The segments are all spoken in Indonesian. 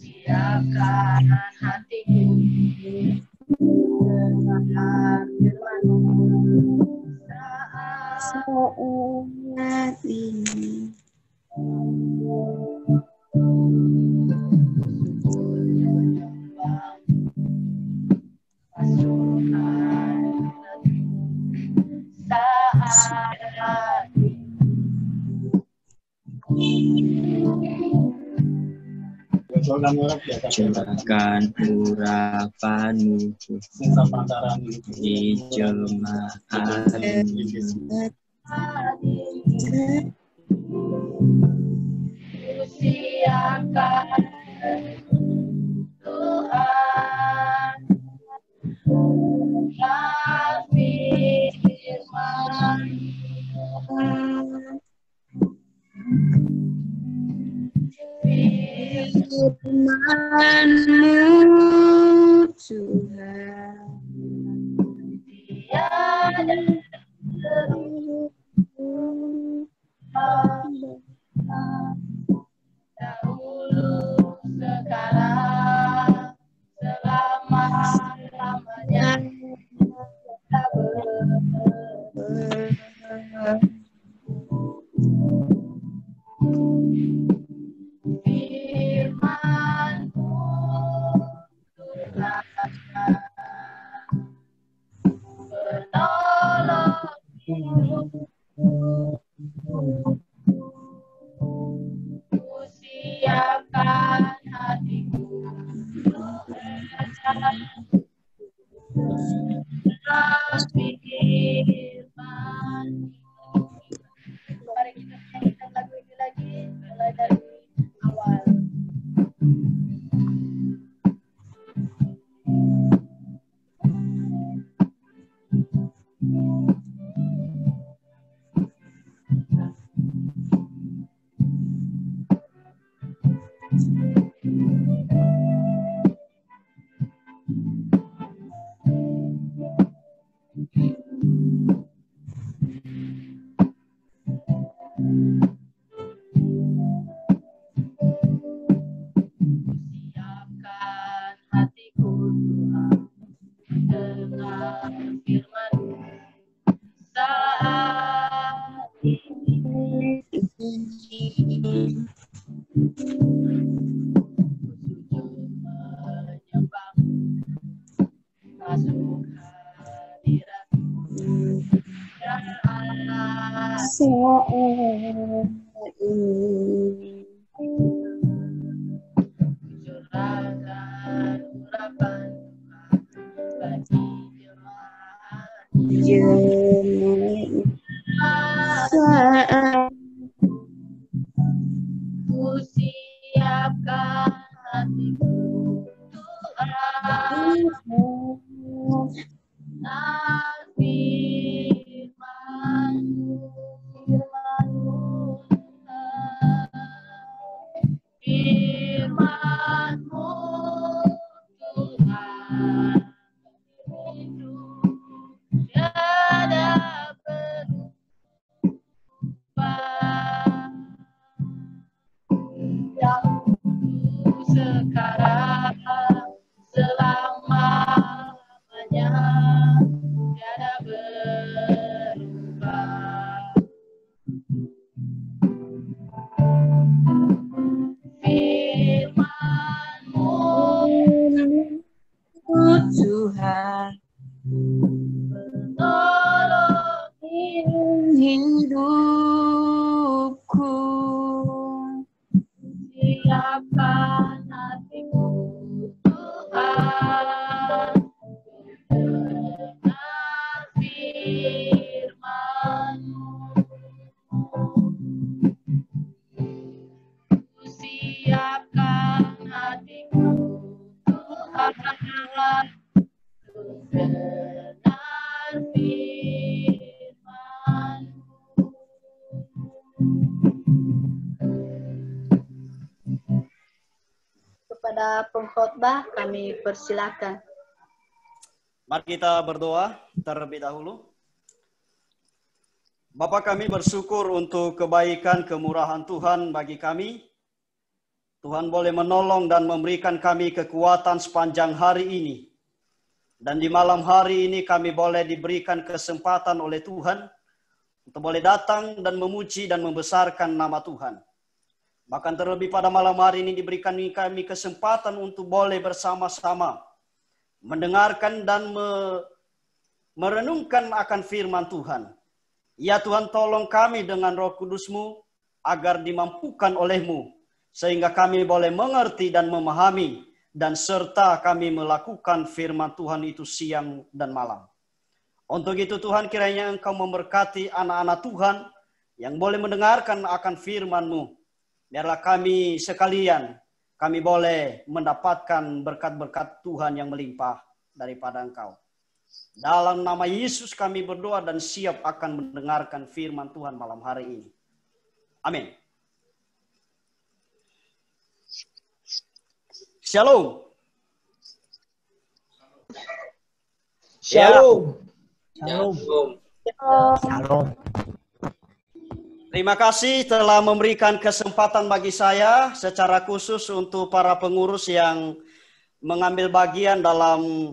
Siapkan hatiku dengan firman-Mu saat ini. Curahkan urapan-Mu di jemaat-Mu. Siapkan Tuhan firman firman-Mu Tuhan, tiada dahulu sekarang selama-lamanya kita firman-Mu Tuhan penolong ku siapkan hatiku firman. Mari kita nyanyikan lagu ini lagi, mulai dari awal. Siapkan hatiku Tuhan dengan firman-Mu saat ini. Sujud menyembah masuk hadirat-Mu ya Allah saat ini. Curahkan urapan Tuhan bagi jemaat saat ku siapkan hatiku Tuhan firman-Mu firman-Mu Tuhan hidup tiada berubah dahulu sekarang selama-lamanya tiada berubah. Firman-Mu Tuhan penolong hidupku, siapkan hatiku Tuhan dengar firman-Mu. Siapkan hatiku Tuhan dengar firman-Mu. Kepada pengkhotbah kami persilakan. Mari kita berdoa terlebih dahulu. Bapa, kami bersyukur untuk kebaikan kemurahan Tuhan bagi kami. Tuhan boleh menolong dan memberikan kami kekuatan sepanjang hari ini. Dan di malam hari ini kami boleh diberikan kesempatan oleh Tuhan untuk boleh datang dan memuji dan membesarkan nama Tuhan. Bahkan terlebih pada malam hari ini diberikan kami kesempatan untuk boleh bersama-sama mendengarkan dan merenungkan akan firman Tuhan. Ya Tuhan, tolong kami dengan Roh Kudus-Mu agar dimampukan oleh-Mu, sehingga kami boleh mengerti dan memahami, dan serta kami melakukan firman Tuhan itu siang dan malam. Untuk itu Tuhan, kiranya Engkau memberkati anak-anak Tuhan yang boleh mendengarkan akan firman-Mu. Biarlah kami sekalian, kami boleh mendapatkan berkat-berkat Tuhan yang melimpah daripada Engkau. Dalam nama Yesus kami berdoa dan siap akan mendengarkan firman Tuhan malam hari ini. Amin. Shalom. Shalom. Shalom. Shalom. Terima kasih telah memberikan kesempatan bagi saya secara khusus untuk para pengurus yang mengambil bagian dalam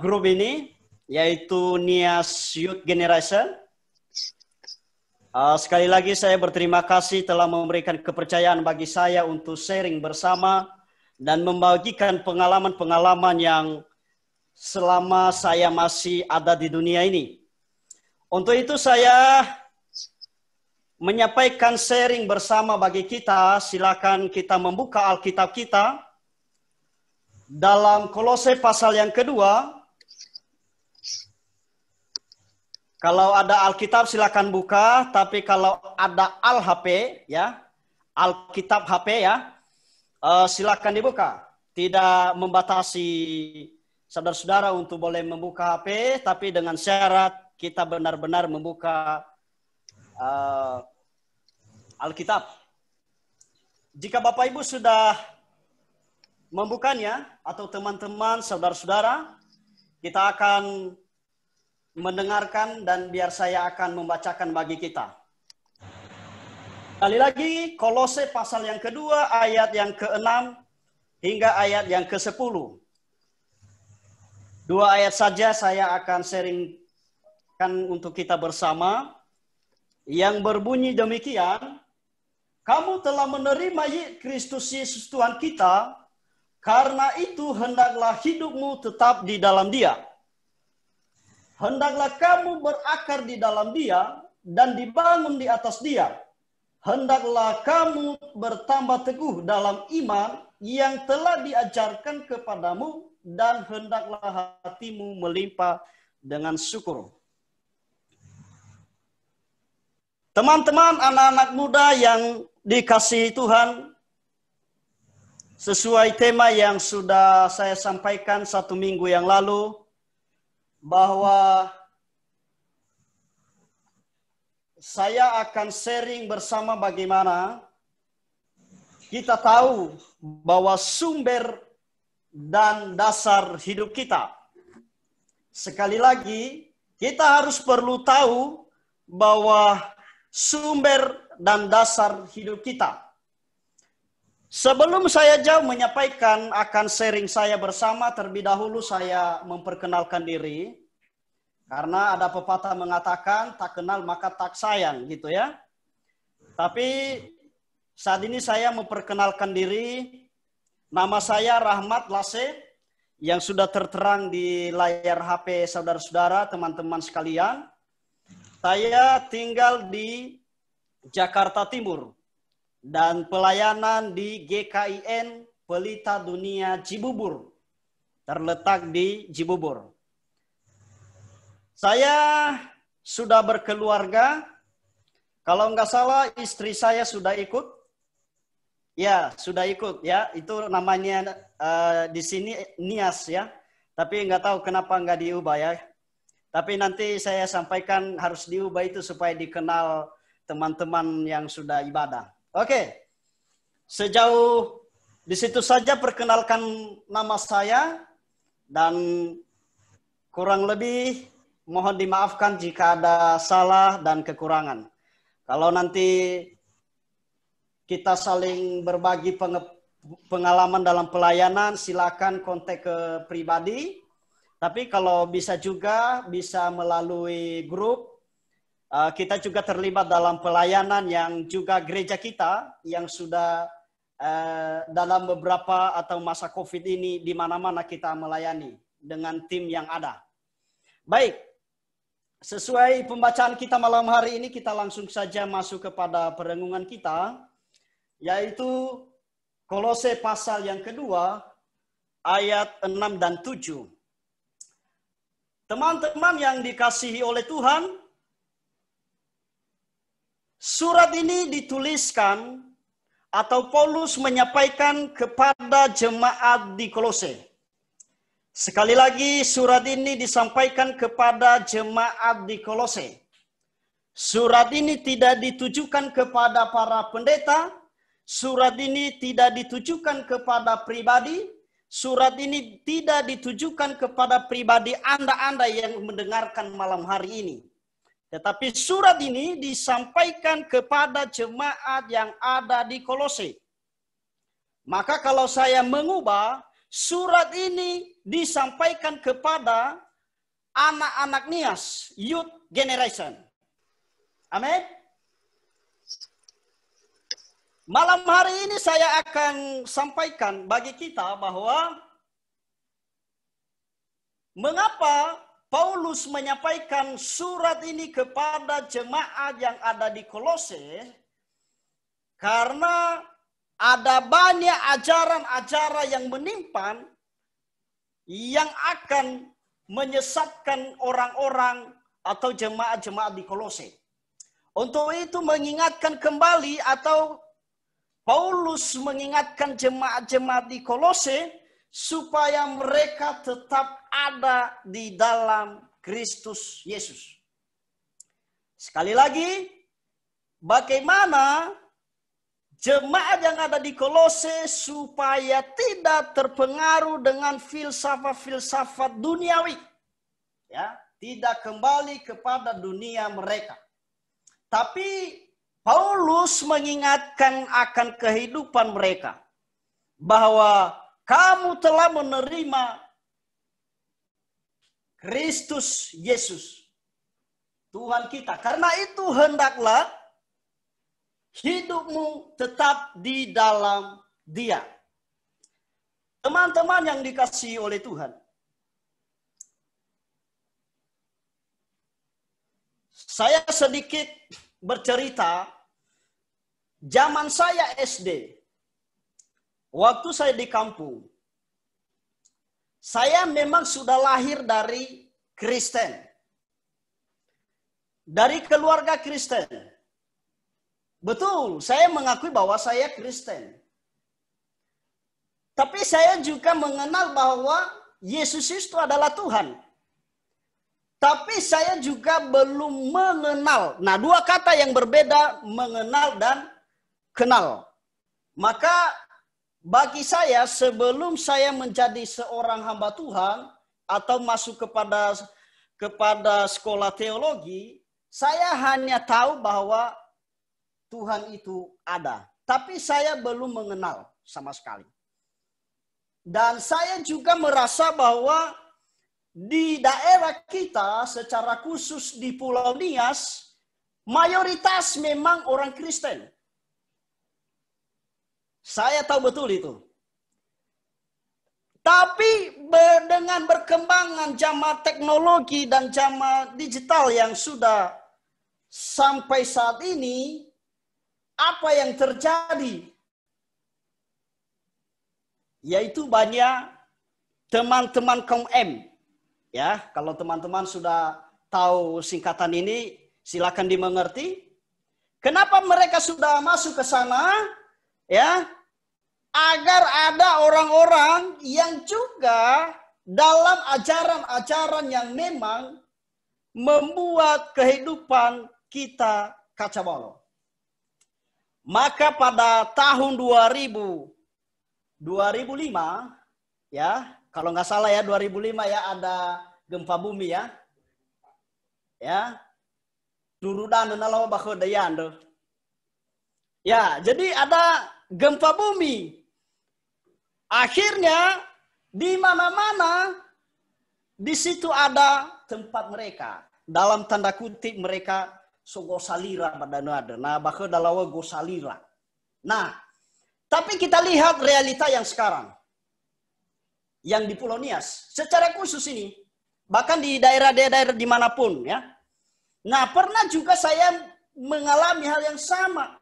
grup ini, yaitu NIAS Youth Generation. Sekali lagi saya berterima kasih telah memberikan kepercayaan bagi saya untuk sharing bersama dan membagikan pengalaman-pengalaman yang selama saya masih ada di dunia ini. Untuk itu saya menyampaikan sharing bersama bagi kita. Silakan kita membuka Alkitab kita dalam Kolose pasal yang kedua. Kalau ada Alkitab silakan buka, tapi kalau ada Al-HP ya, Alkitab HP ya, silakan dibuka. Tidak membatasi saudara-saudara untuk boleh membuka HP, tapi dengan syarat kita benar-benar membuka Alkitab. Jika Bapak Ibu sudah membukanya, atau teman-teman, saudara-saudara, kita akan mendengarkan dan biar saya akan membacakan bagi kita. Kali lagi, Kolose pasal yang kedua, ayat yang ke-6 hingga ayat yang ke-10. Dua ayat saja saya akan sharingkan untuk kita bersama, yang berbunyi demikian: kamu telah menerima Kristus Yesus Tuhan kita, karena itu hendaklah hidupmu tetap di dalam Dia. Hendaklah kamu berakar di dalam Dia dan dibangun di atas Dia. Hendaklah kamu bertambah teguh dalam iman yang telah diajarkan kepadamu, dan hendaklah hatimu melimpah dengan syukur. Teman-teman, anak-anak muda yang dikasihi Tuhan, sesuai tema yang sudah saya sampaikan 1 minggu yang lalu, bahwa saya akan sharing bersama bagaimana kita tahu bahwa sumber dan dasar hidup kita. Sekali lagi, kita harus perlu tahu bahwa sumber dan dasar hidup kita. Sebelum saya jauh menyampaikan akan sharing saya bersama, terlebih dahulu saya memperkenalkan diri. Karena ada pepatah mengatakan, tak kenal maka tak sayang, gitu ya. Tapi saat ini saya memperkenalkan diri. Nama saya Rahmat Lase, yang sudah terterang di layar HP saudara-saudara, teman-teman sekalian. Saya tinggal di Jakarta Timur dan pelayanan di GKIN Pelita Dunia Cibubur, terletak di Cibubur. Saya sudah berkeluarga. Kalau nggak salah istri saya sudah ikut. Ya, sudah ikut ya. Itu namanya di sini NIAS ya. Tapi nggak tahu kenapa nggak diubah ya. Tapi nanti saya sampaikan harus diubah itu supaya dikenal teman-teman yang sudah ibadah. Oke. Sejauh di situ saja perkenalkan nama saya, dan kurang lebih mohon dimaafkan jika ada salah dan kekurangan. Kalau nanti kita saling berbagi pengalaman dalam pelayanan, silakan kontak ke pribadi. Tapi kalau bisa juga bisa melalui grup. Kita juga terlibat dalam pelayanan yang juga gereja kita yang sudah dalam beberapa atau masa COVID ini di mana-mana kita melayani dengan tim yang ada. Baik, sesuai pembacaan kita malam hari ini, kita langsung saja masuk kepada perenungan kita, yaitu Kolose pasal yang kedua, ayat 6 dan 7. Teman-teman yang dikasihi oleh Tuhan, surat ini dituliskan atau Paulus menyampaikan kepada jemaat di Kolose. Sekali lagi, surat ini disampaikan kepada jemaat di Kolose. Surat ini tidak ditujukan kepada para pendeta. Surat ini tidak ditujukan kepada pribadi. Surat ini tidak ditujukan kepada pribadi Anda yang mendengarkan malam hari ini. Tetapi surat ini disampaikan kepada jemaat yang ada di Kolose. Maka kalau saya mengubah, surat ini disampaikan kepada anak-anak Nias, youth generation. Amin. Malam hari ini saya akan sampaikan bagi kita bahwa mengapa Paulus menyampaikan surat ini kepada jemaat yang ada di Kolose, karena ada banyak ajaran-ajaran yang menimpan yang akan menyesatkan orang-orang atau jemaat-jemaat di Kolose. Untuk itu mengingatkan kembali atau Paulus mengingatkan jemaat-jemaat di Kolose supaya mereka tetap ada di dalam Kristus Yesus. Sekali lagi, bagaimana jemaat yang ada di Kolose supaya tidak terpengaruh dengan filsafat-filsafat duniawi. Ya, tidak kembali kepada dunia mereka. Tapi Paulus mengingatkan akan kehidupan mereka bahwa kamu telah menerima Kristus Yesus, Tuhan kita. Karena itu hendaklah hidupmu tetap di dalam Dia. Teman-teman yang dikasihi oleh Tuhan, saya sedikit bercerita. Zaman saya SD, waktu saya di kampung, saya memang sudah lahir dari Kristen. Dari keluarga Kristen. Betul, saya mengakui bahwa saya Kristen. Tapi saya juga mengenal bahwa Yesus itu adalah Tuhan. Tapi saya juga belum mengenal. Nah, dua kata yang berbeda, mengenal dan kenal. Maka bagi saya, sebelum saya menjadi seorang hamba Tuhan atau masuk kepada sekolah teologi, saya hanya tahu bahwa Tuhan itu ada. Tapi saya belum mengenal sama sekali. Dan saya juga merasa bahwa di daerah kita, secara khusus di Pulau Nias, mayoritas memang orang Kristen. Saya tahu betul itu. Tapi dengan berkembangan zaman teknologi dan zaman digital yang sudah sampai saat ini, apa yang terjadi? Yaitu banyak teman-teman kaum M. Ya, kalau teman-teman sudah tahu singkatan ini, silakan dimengerti. Kenapa mereka sudah masuk ke sana? Ya, agar ada orang-orang yang juga dalam ajaran-ajaran yang memang membuat kehidupan kita kacau balau. Maka pada tahun 2005, ya, kalau nggak salah ya 2005 ya, ada gempa bumi ya. Ya. Durudan nalawa bakodayan. Ya, jadi ada gempa bumi. Akhirnya di mana-mana di situ ada tempat mereka. Dalam tanda kutip mereka so gosalira pada nada. Nah, bahkan dalawa gosalira. Nah, tapi kita lihat realita yang sekarang. Yang di Pulau Nias. Secara khusus ini. Bahkan di daerah-daerah dimanapun ya. Nah, pernah juga saya mengalami hal yang sama.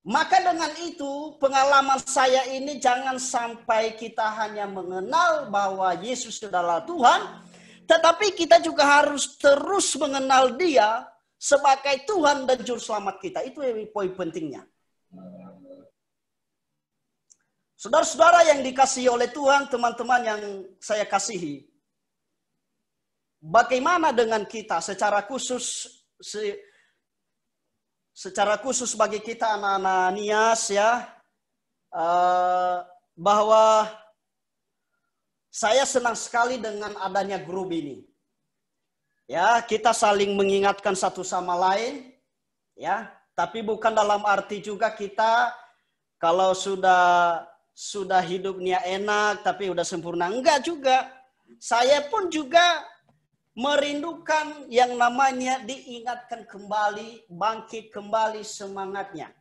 Maka dengan itu pengalaman saya ini jangan sampai kita hanya mengenal bahwa Yesus adalah Tuhan. Tetapi kita juga harus terus mengenal Dia sebagai Tuhan dan Juru Selamat kita. Itu poin pentingnya. Saudara-saudara yang dikasihi oleh Tuhan, teman-teman yang saya kasihi. Bagaimana dengan kita secara khusus bagi kita anak-anak Nias ya, bahwa saya senang sekali dengan adanya grup ini. Ya, kita saling mengingatkan satu sama lain, ya. Tapi bukan dalam arti juga kita kalau sudah hidupnya enak tapi udah sempurna, enggak juga. Saya pun juga merindukan yang namanya diingatkan kembali, bangkit kembali semangatnya.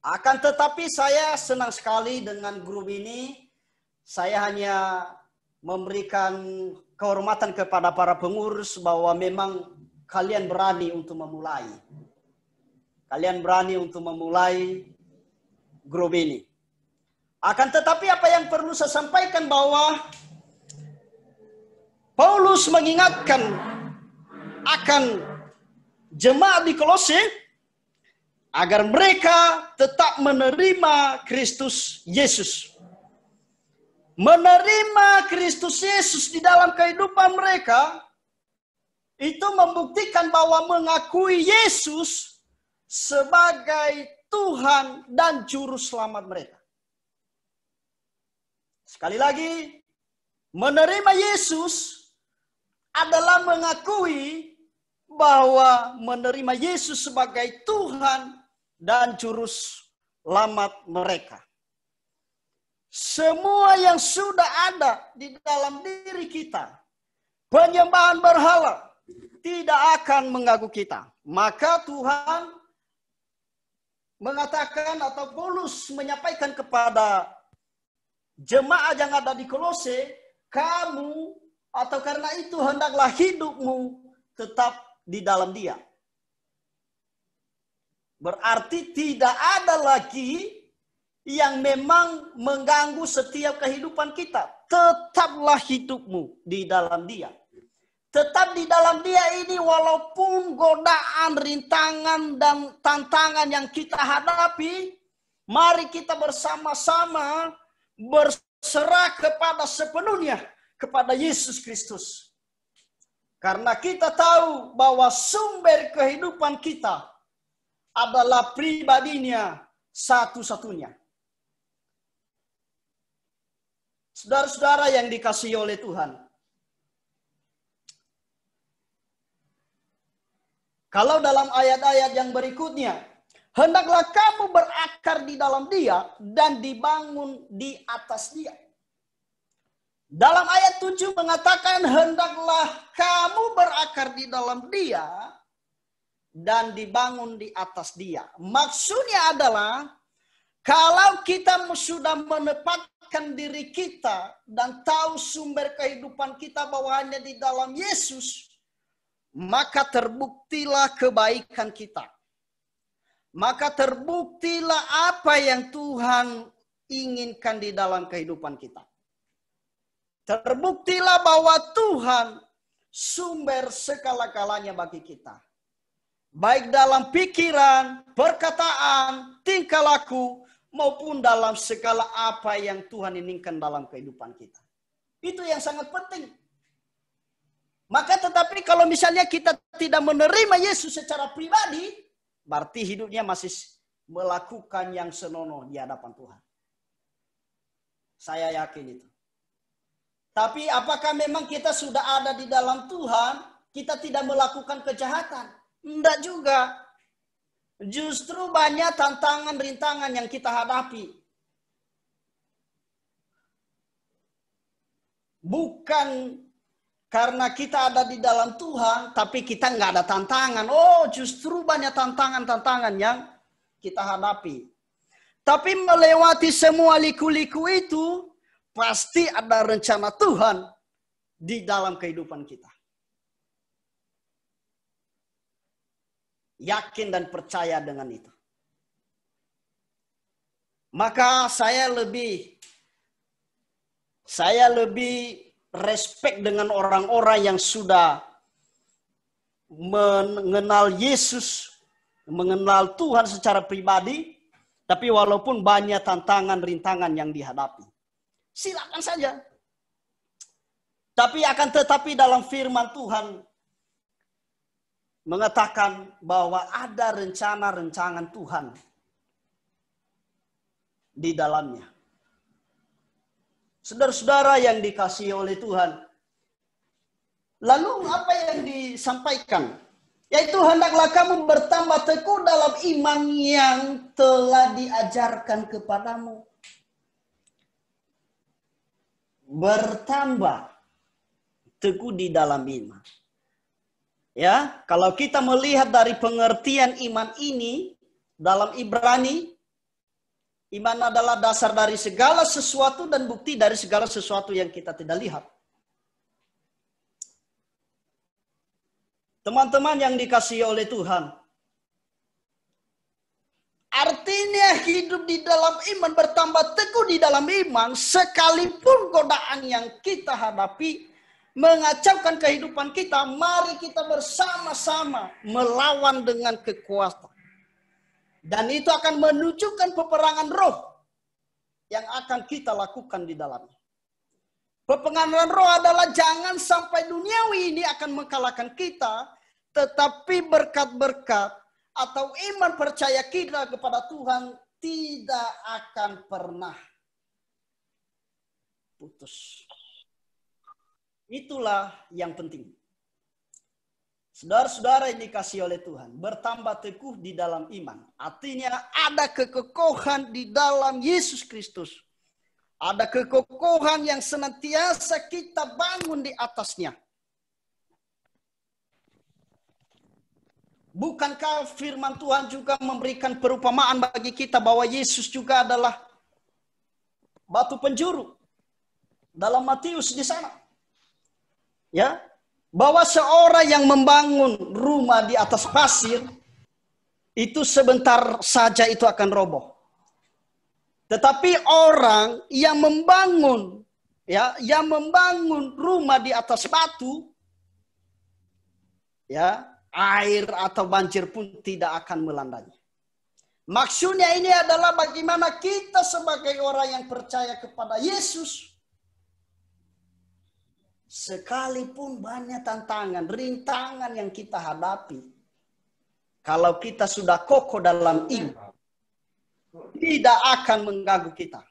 Akan tetapi saya senang sekali dengan grup ini. Saya hanya memberikan kehormatan kepada para pengurus bahwa memang kalian berani untuk memulai. Kalian berani untuk memulai grup ini. Akan tetapi apa yang perlu saya sampaikan bahwa Paulus mengingatkan akan jemaat di Kolose agar mereka tetap menerima Kristus Yesus. Menerima Kristus Yesus di dalam kehidupan mereka itu membuktikan bahwa mengakui Yesus sebagai Tuhan dan Juru Selamat mereka. Sekali lagi, menerima Yesus adalah mengakui bahwa menerima Yesus sebagai Tuhan dan Juru Selamat mereka. Semua yang sudah ada di dalam diri kita, penyembahan berhala, tidak akan mengganggu kita. Maka Tuhan mengatakan atau Paulus menyampaikan kepada jemaat yang ada di Kolose, kamu atau karena itu hendaklah hidupmu tetap di dalam Dia. Berarti tidak ada lagi yang memang mengganggu setiap kehidupan kita. Tetaplah hidupmu di dalam Dia. Tetap di dalam Dia ini walaupun godaan, rintangan, dan tantangan yang kita hadapi, mari kita bersama-sama berserah kepada sepenuhnya kepada Yesus Kristus. Karena kita tahu bahwa sumber kehidupan kita adalah pribadinya satu-satunya. Saudara-saudara yang dikasihi oleh Tuhan. Kalau dalam ayat-ayat yang berikutnya, hendaklah kamu berakar di dalam Dia dan dibangun di atas Dia. Dalam ayat 7 mengatakan hendaklah kamu berakar di dalam Dia dan dibangun di atas Dia. Maksudnya adalah kalau kita sudah menempatkan diri kita dan tahu sumber kehidupan kita bahwa hanya di dalam Yesus, maka terbuktilah kebaikan kita. Maka terbuktilah apa yang Tuhan inginkan di dalam kehidupan kita. Terbuktilah bahwa Tuhan sumber segala-galanya bagi kita. Baik dalam pikiran, perkataan, tingkah laku, maupun dalam segala apa yang Tuhan inginkan dalam kehidupan kita. Itu yang sangat penting. Maka tetapi kalau misalnya kita tidak menerima Yesus secara pribadi, berarti hidupnya masih melakukan yang senonoh di hadapan Tuhan. Saya yakin itu. Tapi apakah memang kita sudah ada di dalam Tuhan? kita tidak melakukan kejahatan. Enggak juga. Justru banyak tantangan, rintangan yang kita hadapi. Bukan karena kita ada di dalam Tuhan, tapi kita nggak ada tantangan. Oh, justru banyak tantangan-tantangan yang kita hadapi. Tapi melewati semua liku-liku itu, pasti ada rencana Tuhan di dalam kehidupan kita. Yakin dan percaya dengan itu. Maka saya lebih respect dengan orang-orang yang sudah mengenal Yesus, mengenal Tuhan secara pribadi, tapi walaupun banyak tantangan, rintangan yang dihadapi. Silakan saja. Tapi akan tetapi dalam firman Tuhan mengatakan bahwa ada rencana-rencana Tuhan di dalamnya. Saudara-saudara yang dikasihi oleh Tuhan. Lalu apa yang disampaikan? Yaitu hendaklah kamu bertambah teguh dalam iman yang telah diajarkan kepadamu. Bertambah teguh di dalam iman. Ya, kalau kita melihat dari pengertian iman ini dalam Ibrani, iman adalah dasar dari segala sesuatu dan bukti dari segala sesuatu yang kita tidak lihat. Teman-teman yang dikasihi oleh Tuhan. Artinya hidup di dalam iman, bertambah teguh di dalam iman, sekalipun godaan yang kita hadapi mengacaukan kehidupan kita, mari kita bersama-sama melawan dengan kekuatan. Dan itu akan menunjukkan peperangan roh yang akan kita lakukan di dalamnya. Peperangan roh adalah jangan sampai duniawi ini akan mengalahkan kita, tetapi berkat-berkat atau iman percaya kita kepada Tuhan tidak akan pernah putus. Itulah yang penting. Saudara-saudara yang dikasihi oleh Tuhan, bertambah teguh di dalam iman. Artinya ada kekokohan di dalam Yesus Kristus. Ada kekokohan yang senantiasa kita bangun di atasnya. Bukankah firman Tuhan juga memberikan perumpamaan bagi kita bahwa Yesus juga adalah batu penjuru dalam Matius di sana? Ya, bahwa seorang yang membangun rumah di atas pasir itu sebentar saja itu akan roboh. Tetapi orang yang membangun rumah di atas batu, ya, air atau banjir pun tidak akan melandainya. Maksudnya ini adalah bagaimana kita sebagai orang yang percaya kepada Yesus, sekalipun banyak tantangan, rintangan yang kita hadapi, kalau kita sudah kokoh dalam iman, tidak akan mengganggu kita.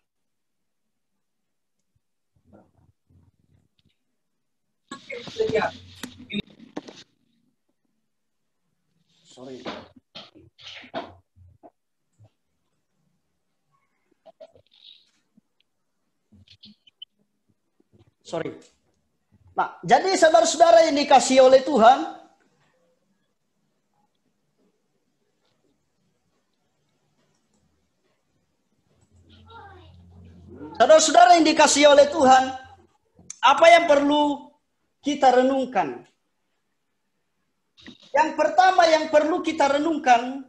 Sorry. Nah, jadi saudara-saudara yang dikasihi oleh Tuhan, saudara-saudara yang dikasihi oleh Tuhan, apa yang perlu kita renungkan? Yang pertama yang perlu kita renungkan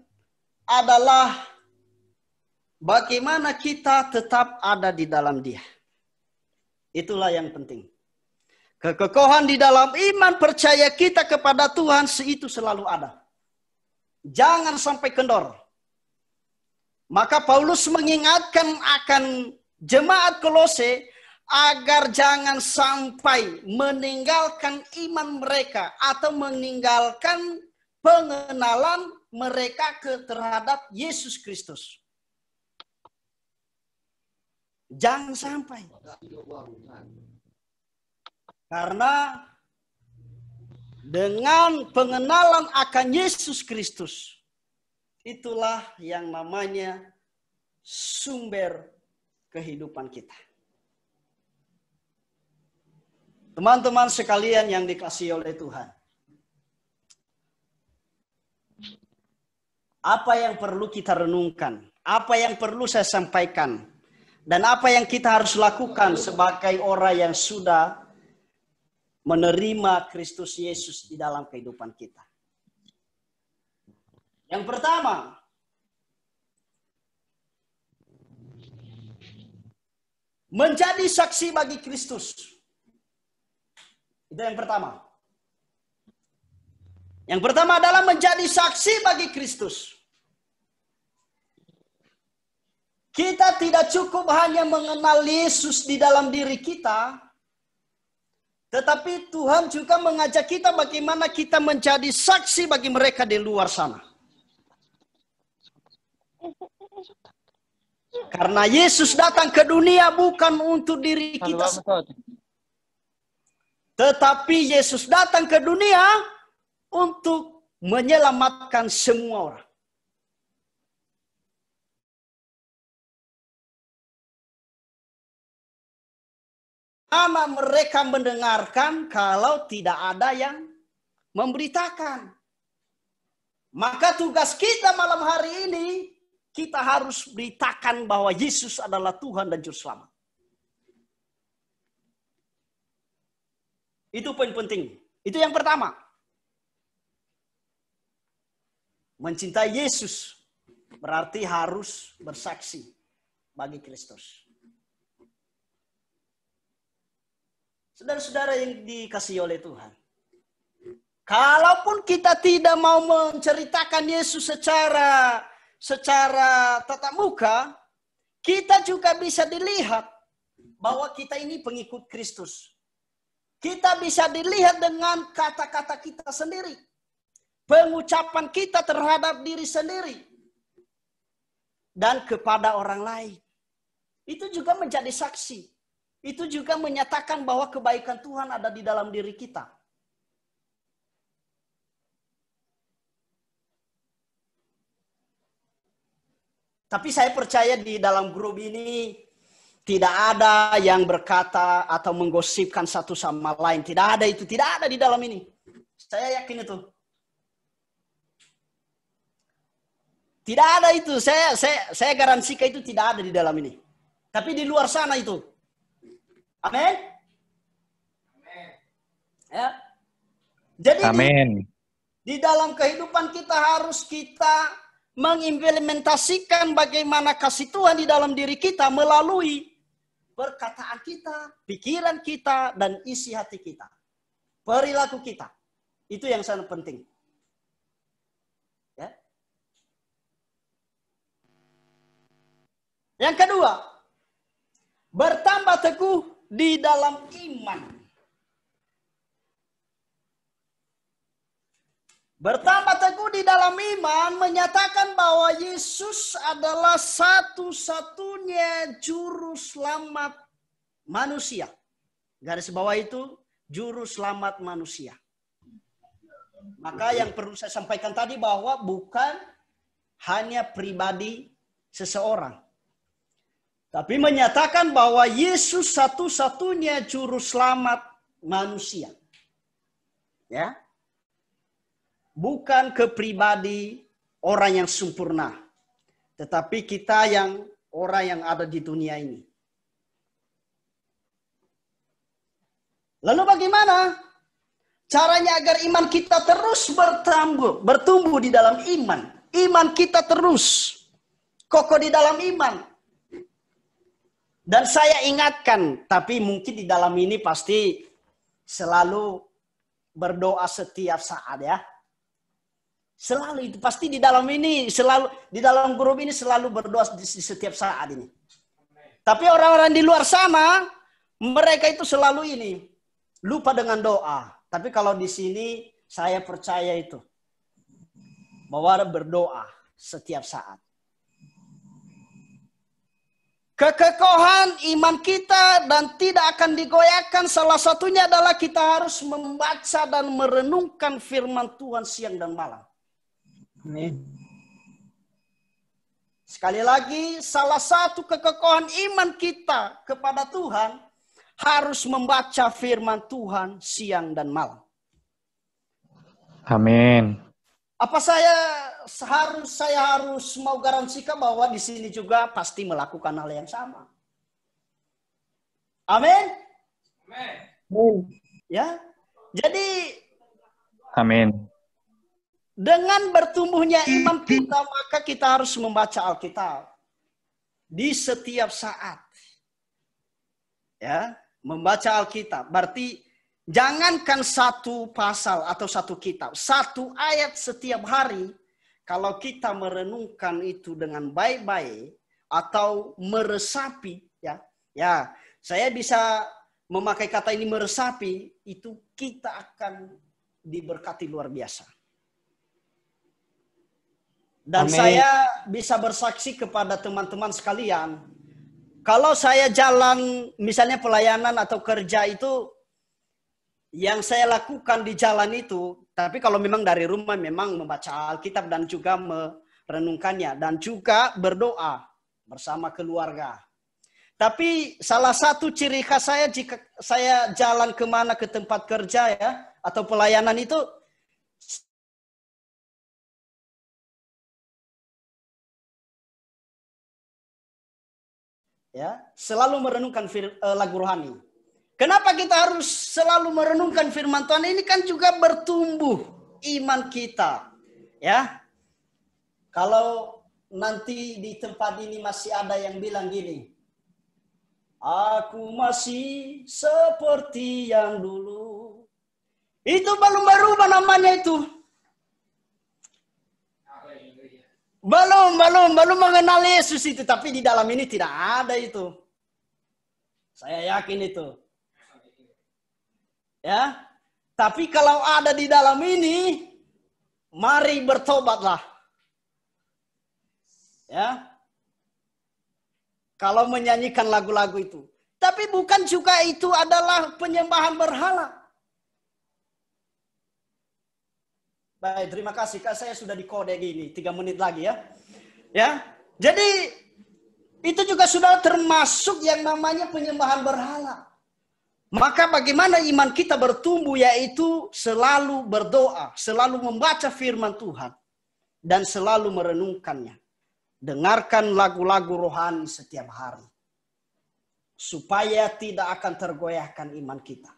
adalah bagaimana kita tetap ada di dalam Dia. Itulah yang penting. Kekokohan di dalam iman percaya kita kepada Tuhan itu selalu ada. Jangan sampai kendor. Maka Paulus mengingatkan akan jemaat Kolose agar jangan sampai meninggalkan iman mereka atau meninggalkan pengenalan mereka terhadap Yesus Kristus. Jangan sampai. Karena dengan pengenalan akan Yesus Kristus. Itulah yang namanya sumber kehidupan kita. Teman-teman sekalian yang dikasihi oleh Tuhan. Apa yang perlu kita renungkan? Apa yang perlu saya sampaikan? Dan apa yang kita harus lakukan sebagai orang yang sudah menerima Kristus Yesus di dalam kehidupan kita? Yang pertama, menjadi saksi bagi Kristus. Itu yang pertama. Yang pertama adalah menjadi saksi bagi Kristus. Kita tidak cukup hanya mengenal Yesus di dalam diri kita, tetapi Tuhan juga mengajak kita bagaimana kita menjadi saksi bagi mereka di luar sana. Karena Yesus datang ke dunia bukan untuk diri kita, tetapi Yesus datang ke dunia untuk menyelamatkan semua orang. Mana mereka mendengarkan kalau tidak ada yang memberitakan? Maka tugas kita malam hari ini, kita harus beritakan bahwa Yesus adalah Tuhan dan Juru Selamat. Itu poin penting. Itu yang pertama. Mencintai Yesus berarti harus bersaksi bagi Kristus. Saudara-saudara yang dikasihi oleh Tuhan. Kalaupun kita tidak mau menceritakan Yesus secara tatap muka, kita juga bisa dilihat bahwa kita ini pengikut Kristus. Kita bisa dilihat dengan kata-kata kita sendiri. Pengucapan kita terhadap diri sendiri. Dan kepada orang lain. Itu juga menjadi saksi. Itu juga menyatakan bahwa kebaikan Tuhan ada di dalam diri kita. Tapi saya percaya di dalam grup ini tidak ada yang berkata atau menggosipkan satu sama lain. Tidak ada itu, tidak ada di dalam ini. Saya yakin itu. Tidak ada itu, saya garansikan itu tidak ada di dalam ini. Tapi di luar sana itu. Amin. Ya. Jadi Amin. Di dalam kehidupan kita harus kita mengimplementasikan bagaimana kasih Tuhan di dalam diri kita melalui perkataan kita, pikiran kita, dan isi hati kita. Perilaku kita. Itu yang sangat penting. Ya. Yang kedua, bertambah teguh di dalam iman. Bertambah teguh di dalam iman menyatakan bahwa Yesus adalah satu-satunya juru selamat manusia. Garis bawah itu juru selamat manusia. Maka yang perlu saya sampaikan tadi bahwa bukan hanya pribadi seseorang. Tapi menyatakan bahwa Yesus satu-satunya juru selamat manusia. Ya. Bukan ke pribadi orang yang sempurna. Tetapi kita yang orang yang ada di dunia ini. Lalu bagaimana caranya agar iman kita terus bertumbuh di dalam iman. Iman kita terus kokoh di dalam iman. Dan saya ingatkan, tapi mungkin di dalam ini pasti selalu berdoa setiap saat ya. Selalu itu pasti di dalam ini, selalu di dalam grup ini selalu berdoa di setiap saat ini. Tapi orang-orang di luar sana, mereka itu selalu ini lupa dengan doa. Tapi kalau di sini saya percaya itu bahwa berdoa setiap saat. kekokohan iman kita dan tidak akan digoyahkan. Salah satunya adalah kita harus membaca dan merenungkan firman Tuhan siang dan malam. Sekali lagi, salah satu kekokohan iman kita kepada Tuhan harus membaca firman Tuhan siang dan malam. Amin. Apa saya harus mau garansikan bahwa di sini juga pasti melakukan hal yang sama. Amin. Amin. Ya. Jadi Amin. dengan bertumbuhnya iman kita, maka kita harus membaca Alkitab di setiap saat. Ya, membaca Alkitab berarti jangankan satu pasal atau satu kitab, satu ayat setiap hari, kalau kita merenungkan itu dengan baik-baik atau meresapi, ya, saya bisa memakai kata ini meresapi, itu kita akan diberkati luar biasa. Dan Amin. saya bisa bersaksi kepada teman-teman sekalian, kalau saya jalan misalnya pelayanan atau kerja itu, yang saya lakukan di jalan itu, tapi kalau memang dari rumah memang membaca Alkitab dan juga merenungkannya dan juga berdoa bersama keluarga. Tapi salah satu ciri khas saya jika saya jalan kemana ke tempat kerja ya atau pelayanan itu, ya selalu merenungkan lagu rohani. Kenapa kita harus selalu merenungkan firman Tuhan? Ini kan juga bertumbuh iman kita. Ya. Kalau nanti di tempat ini masih ada yang bilang gini, aku masih seperti yang dulu. Itu belum berubah namanya itu. Belum mengenal Yesus itu. Tapi di dalam ini tidak ada itu. Saya yakin itu. Ya, tapi kalau ada di dalam ini, mari bertobatlah. Ya, kalau menyanyikan lagu-lagu itu. Tapi bukan juga itu adalah penyembahan berhala. Baik, terima kasih. Kak, saya sudah dikode gini, 3 menit lagi ya. Ya, jadi itu juga sudah termasuk yang namanya penyembahan berhala. Maka bagaimana iman kita bertumbuh, yaitu selalu berdoa, selalu membaca firman Tuhan, dan selalu merenungkannya. Dengarkan lagu-lagu rohani setiap hari. Supaya tidak akan tergoyahkan iman kita.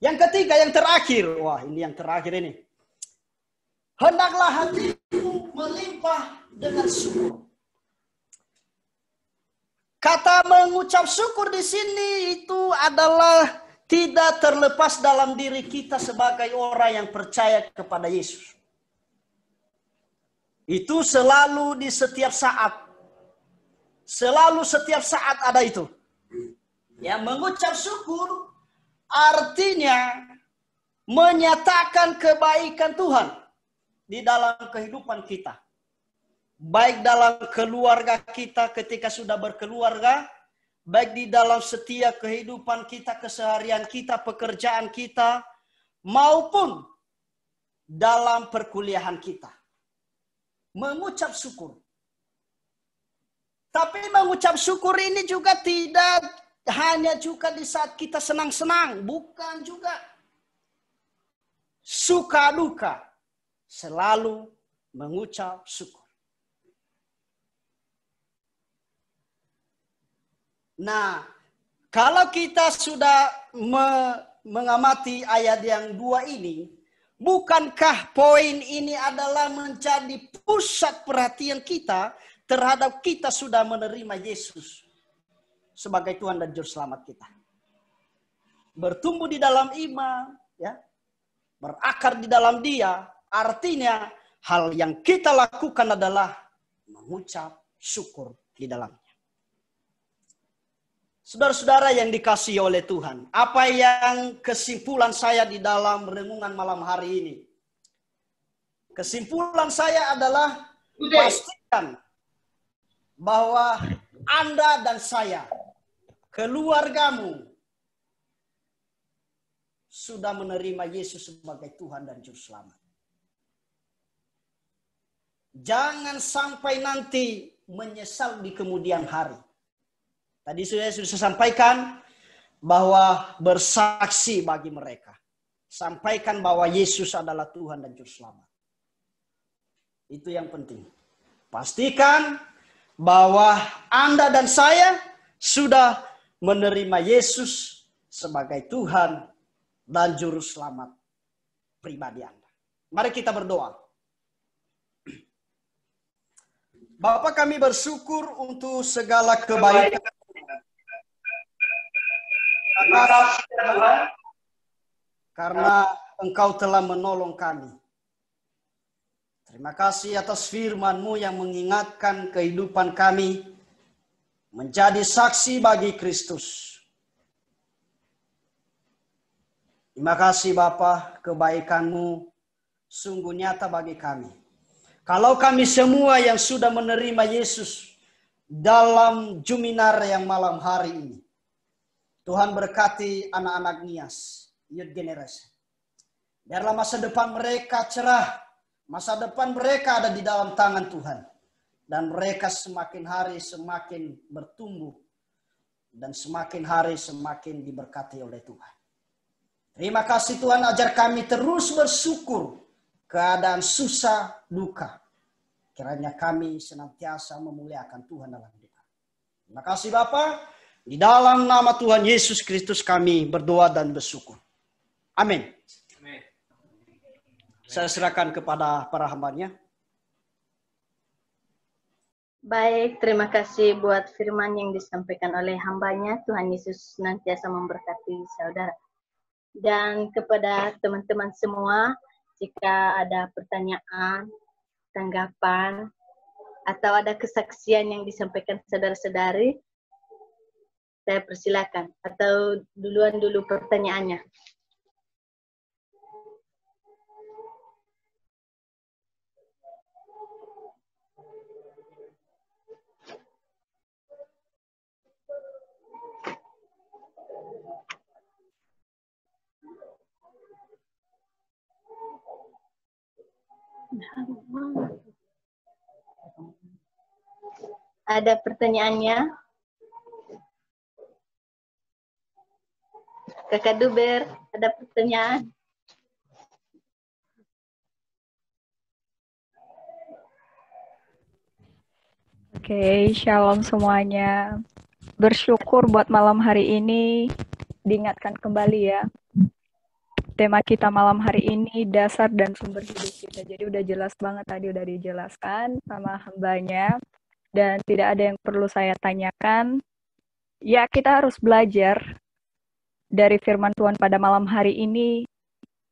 Yang ketiga, yang terakhir. Wah, ini yang terakhir ini. Hendaklah hatimu melimpah dengan syukur. Kata mengucap syukur di sini itu adalah tidak terlepas dalam diri kita sebagai orang yang percaya kepada Yesus. Itu selalu di setiap saat. Selalu setiap saat ada itu. Ya, mengucap syukur artinya menyatakan kebaikan Tuhan di dalam kehidupan kita. Baik dalam keluarga kita ketika sudah berkeluarga, baik di dalam setiap kehidupan kita, keseharian kita, pekerjaan kita, maupun dalam perkuliahan kita. Mengucap syukur. Tapi mengucap syukur ini juga tidak hanya juga di saat kita senang-senang. Bukan juga. Suka duka. Selalu mengucap syukur. Nah, kalau kita sudah mengamati ayat yang 2 ini, bukankah poin ini adalah menjadi pusat perhatian kita terhadap kita sudah menerima Yesus sebagai Tuhan dan Juru Selamat kita. Bertumbuh di dalam iman, ya, berakar di dalam Dia, artinya hal yang kita lakukan adalah mengucap syukur di dalamnya. Saudara-saudara yang dikasihi oleh Tuhan, apa yang kesimpulan saya di dalam renungan malam hari ini? Kesimpulan saya adalah pastikan bahwa Anda dan saya, keluargamu, sudah menerima Yesus sebagai Tuhan dan Juru Selamat. Jangan sampai nanti menyesal di kemudian hari. Tadi saya sudah sampaikan bahwa bersaksi bagi mereka. Sampaikan bahwa Yesus adalah Tuhan dan Juru Selamat. Itu yang penting. Pastikan bahwa Anda dan saya sudah menerima Yesus sebagai Tuhan dan Juru Selamat pribadi Anda. Mari kita berdoa. Bapa, kami bersyukur untuk segala kebaikan. Karena Engkau telah menolong kami. Terima kasih atas firman-Mu yang mengingatkan kehidupan kami menjadi saksi bagi Kristus. Terima kasih Bapa, kebaikan-Mu sungguh nyata bagi kami. Kalau kami semua yang sudah menerima Yesus dalam Juminar yang malam hari ini, Tuhan berkati anak-anak Nias, Youth Generation. Biarlah masa depan mereka cerah, masa depan mereka ada di dalam tangan Tuhan. Dan mereka semakin hari semakin bertumbuh, dan semakin hari semakin diberkati oleh Tuhan. Terima kasih Tuhan, ajar kami terus bersyukur keadaan susah duka. Kiranya kami senantiasa memuliakan Tuhan dalam hidup kami. Terima kasih Bapa. Di dalam nama Tuhan Yesus Kristus kami berdoa dan bersyukur. Amin. Saya serahkan kepada para hambanya. Baik, terima kasih buat firman yang disampaikan oleh hambanya. Tuhan Yesus senantiasa memberkati saudara. Dan kepada teman-teman semua, jika ada pertanyaan, tanggapan, atau ada kesaksian yang disampaikan saudara-saudari, saya persilakan. Atau duluan dulu pertanyaannya. Ada pertanyaannya? Kakak Duber, ada pertanyaan? Oke, shalom semuanya. Bersyukur buat malam hari ini diingatkan kembali ya. Tema kita malam hari ini dasar dan sumber hidup kita. Jadi udah jelas banget tadi, udah dijelaskan sama hambanya. Dan tidak ada yang perlu saya tanyakan. Ya, kita harus belajar dari firman Tuhan pada malam hari ini.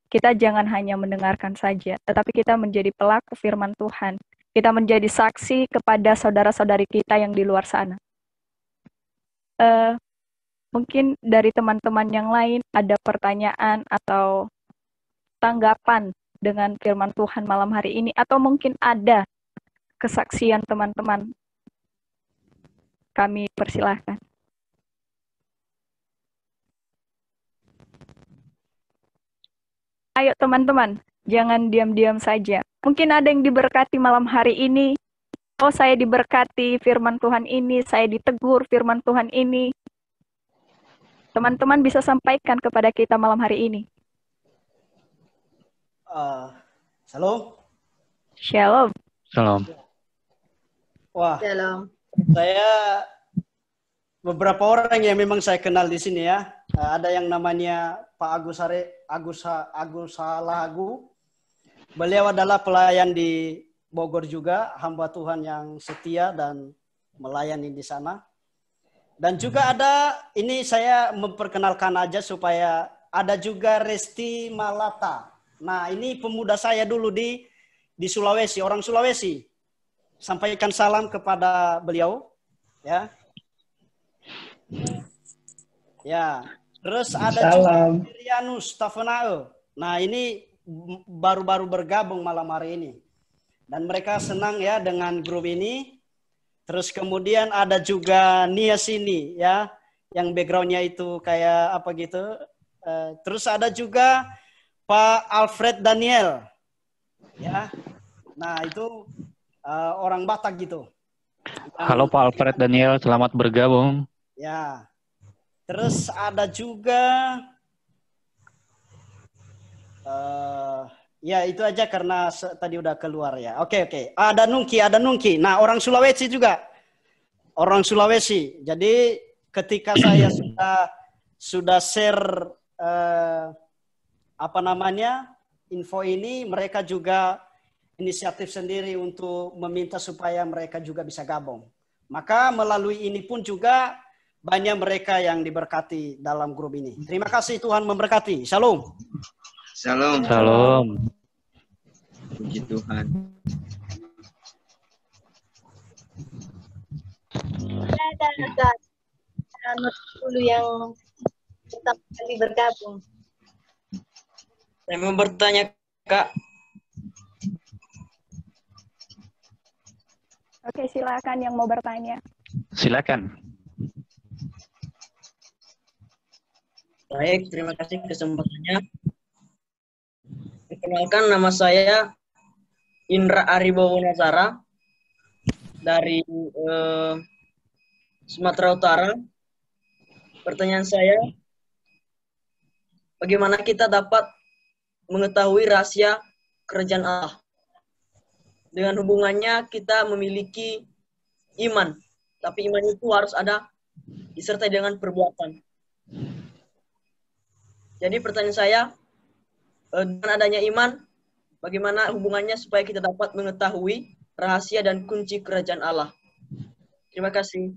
Kita jangan hanya mendengarkan saja, tetapi kita menjadi pelaku firman Tuhan. Kita menjadi saksi kepada saudara-saudari kita yang di luar sana. Mungkin dari teman-teman yang lain ada pertanyaan atau tanggapan dengan firman Tuhan malam hari ini, atau mungkin ada kesaksian teman-teman. Kami persilahkan. Ayo teman-teman, jangan diam-diam saja. Mungkin ada yang diberkati malam hari ini. Oh, saya diberkati firman Tuhan ini, saya ditegur firman Tuhan ini. Teman-teman bisa sampaikan kepada kita malam hari ini. Shalom. Shalom. Shalom. Wah, Shalom. saya beberapa orang yang memang saya kenal di sini ya. Ada yang namanya Pak Agus Halagu. Beliau adalah pelayan di Bogor juga, hamba Tuhan yang setia dan melayani di sana. Dan juga ada, ini saya memperkenalkan aja supaya ada juga Resti Malata. Nah, ini pemuda saya dulu di Sulawesi, orang Sulawesi. Sampaikan salam kepada beliau, ya. Ya, terus ada juga Rianus Tafanao. Nah, ini baru-baru bergabung malam hari ini. Dan mereka senang ya dengan grup ini. Terus kemudian ada juga Nia sini ya, yang backgroundnya itu kayak apa gitu. Terus ada juga Pak Alfred Daniel, ya. Nah itu orang Batak gitu. Halo Pak Alfred Daniel, selamat bergabung. Ya. Terus ada juga ya itu aja karena tadi udah keluar ya. Oke. Ada Nungki. Nah, orang Sulawesi juga. Orang Sulawesi. Jadi ketika saya sudah share info ini, mereka juga inisiatif sendiri untuk meminta supaya mereka juga bisa gabung. Maka melalui ini pun juga banyak mereka yang diberkati dalam grup ini. Terima kasih, Tuhan memberkati. Shalom. Shalom. Shalom. Puji Tuhan. Ada dulu yang pertama kali bergabung. Saya mau bertanya, Kak. Oke, silakan yang mau bertanya. Silakan. Baik, terima kasih kesempatannya. Perkenalkan, nama saya Indra Aribowo Nazara dari Sumatera Utara. Pertanyaan saya, bagaimana kita dapat mengetahui rahasia kerajaan Allah? Dengan hubungannya kita memiliki iman, tapi iman itu harus ada disertai dengan perbuatan. Jadi pertanyaan saya, dengan adanya iman, bagaimana hubungannya supaya kita dapat mengetahui rahasia dan kunci kerajaan Allah? Terima kasih.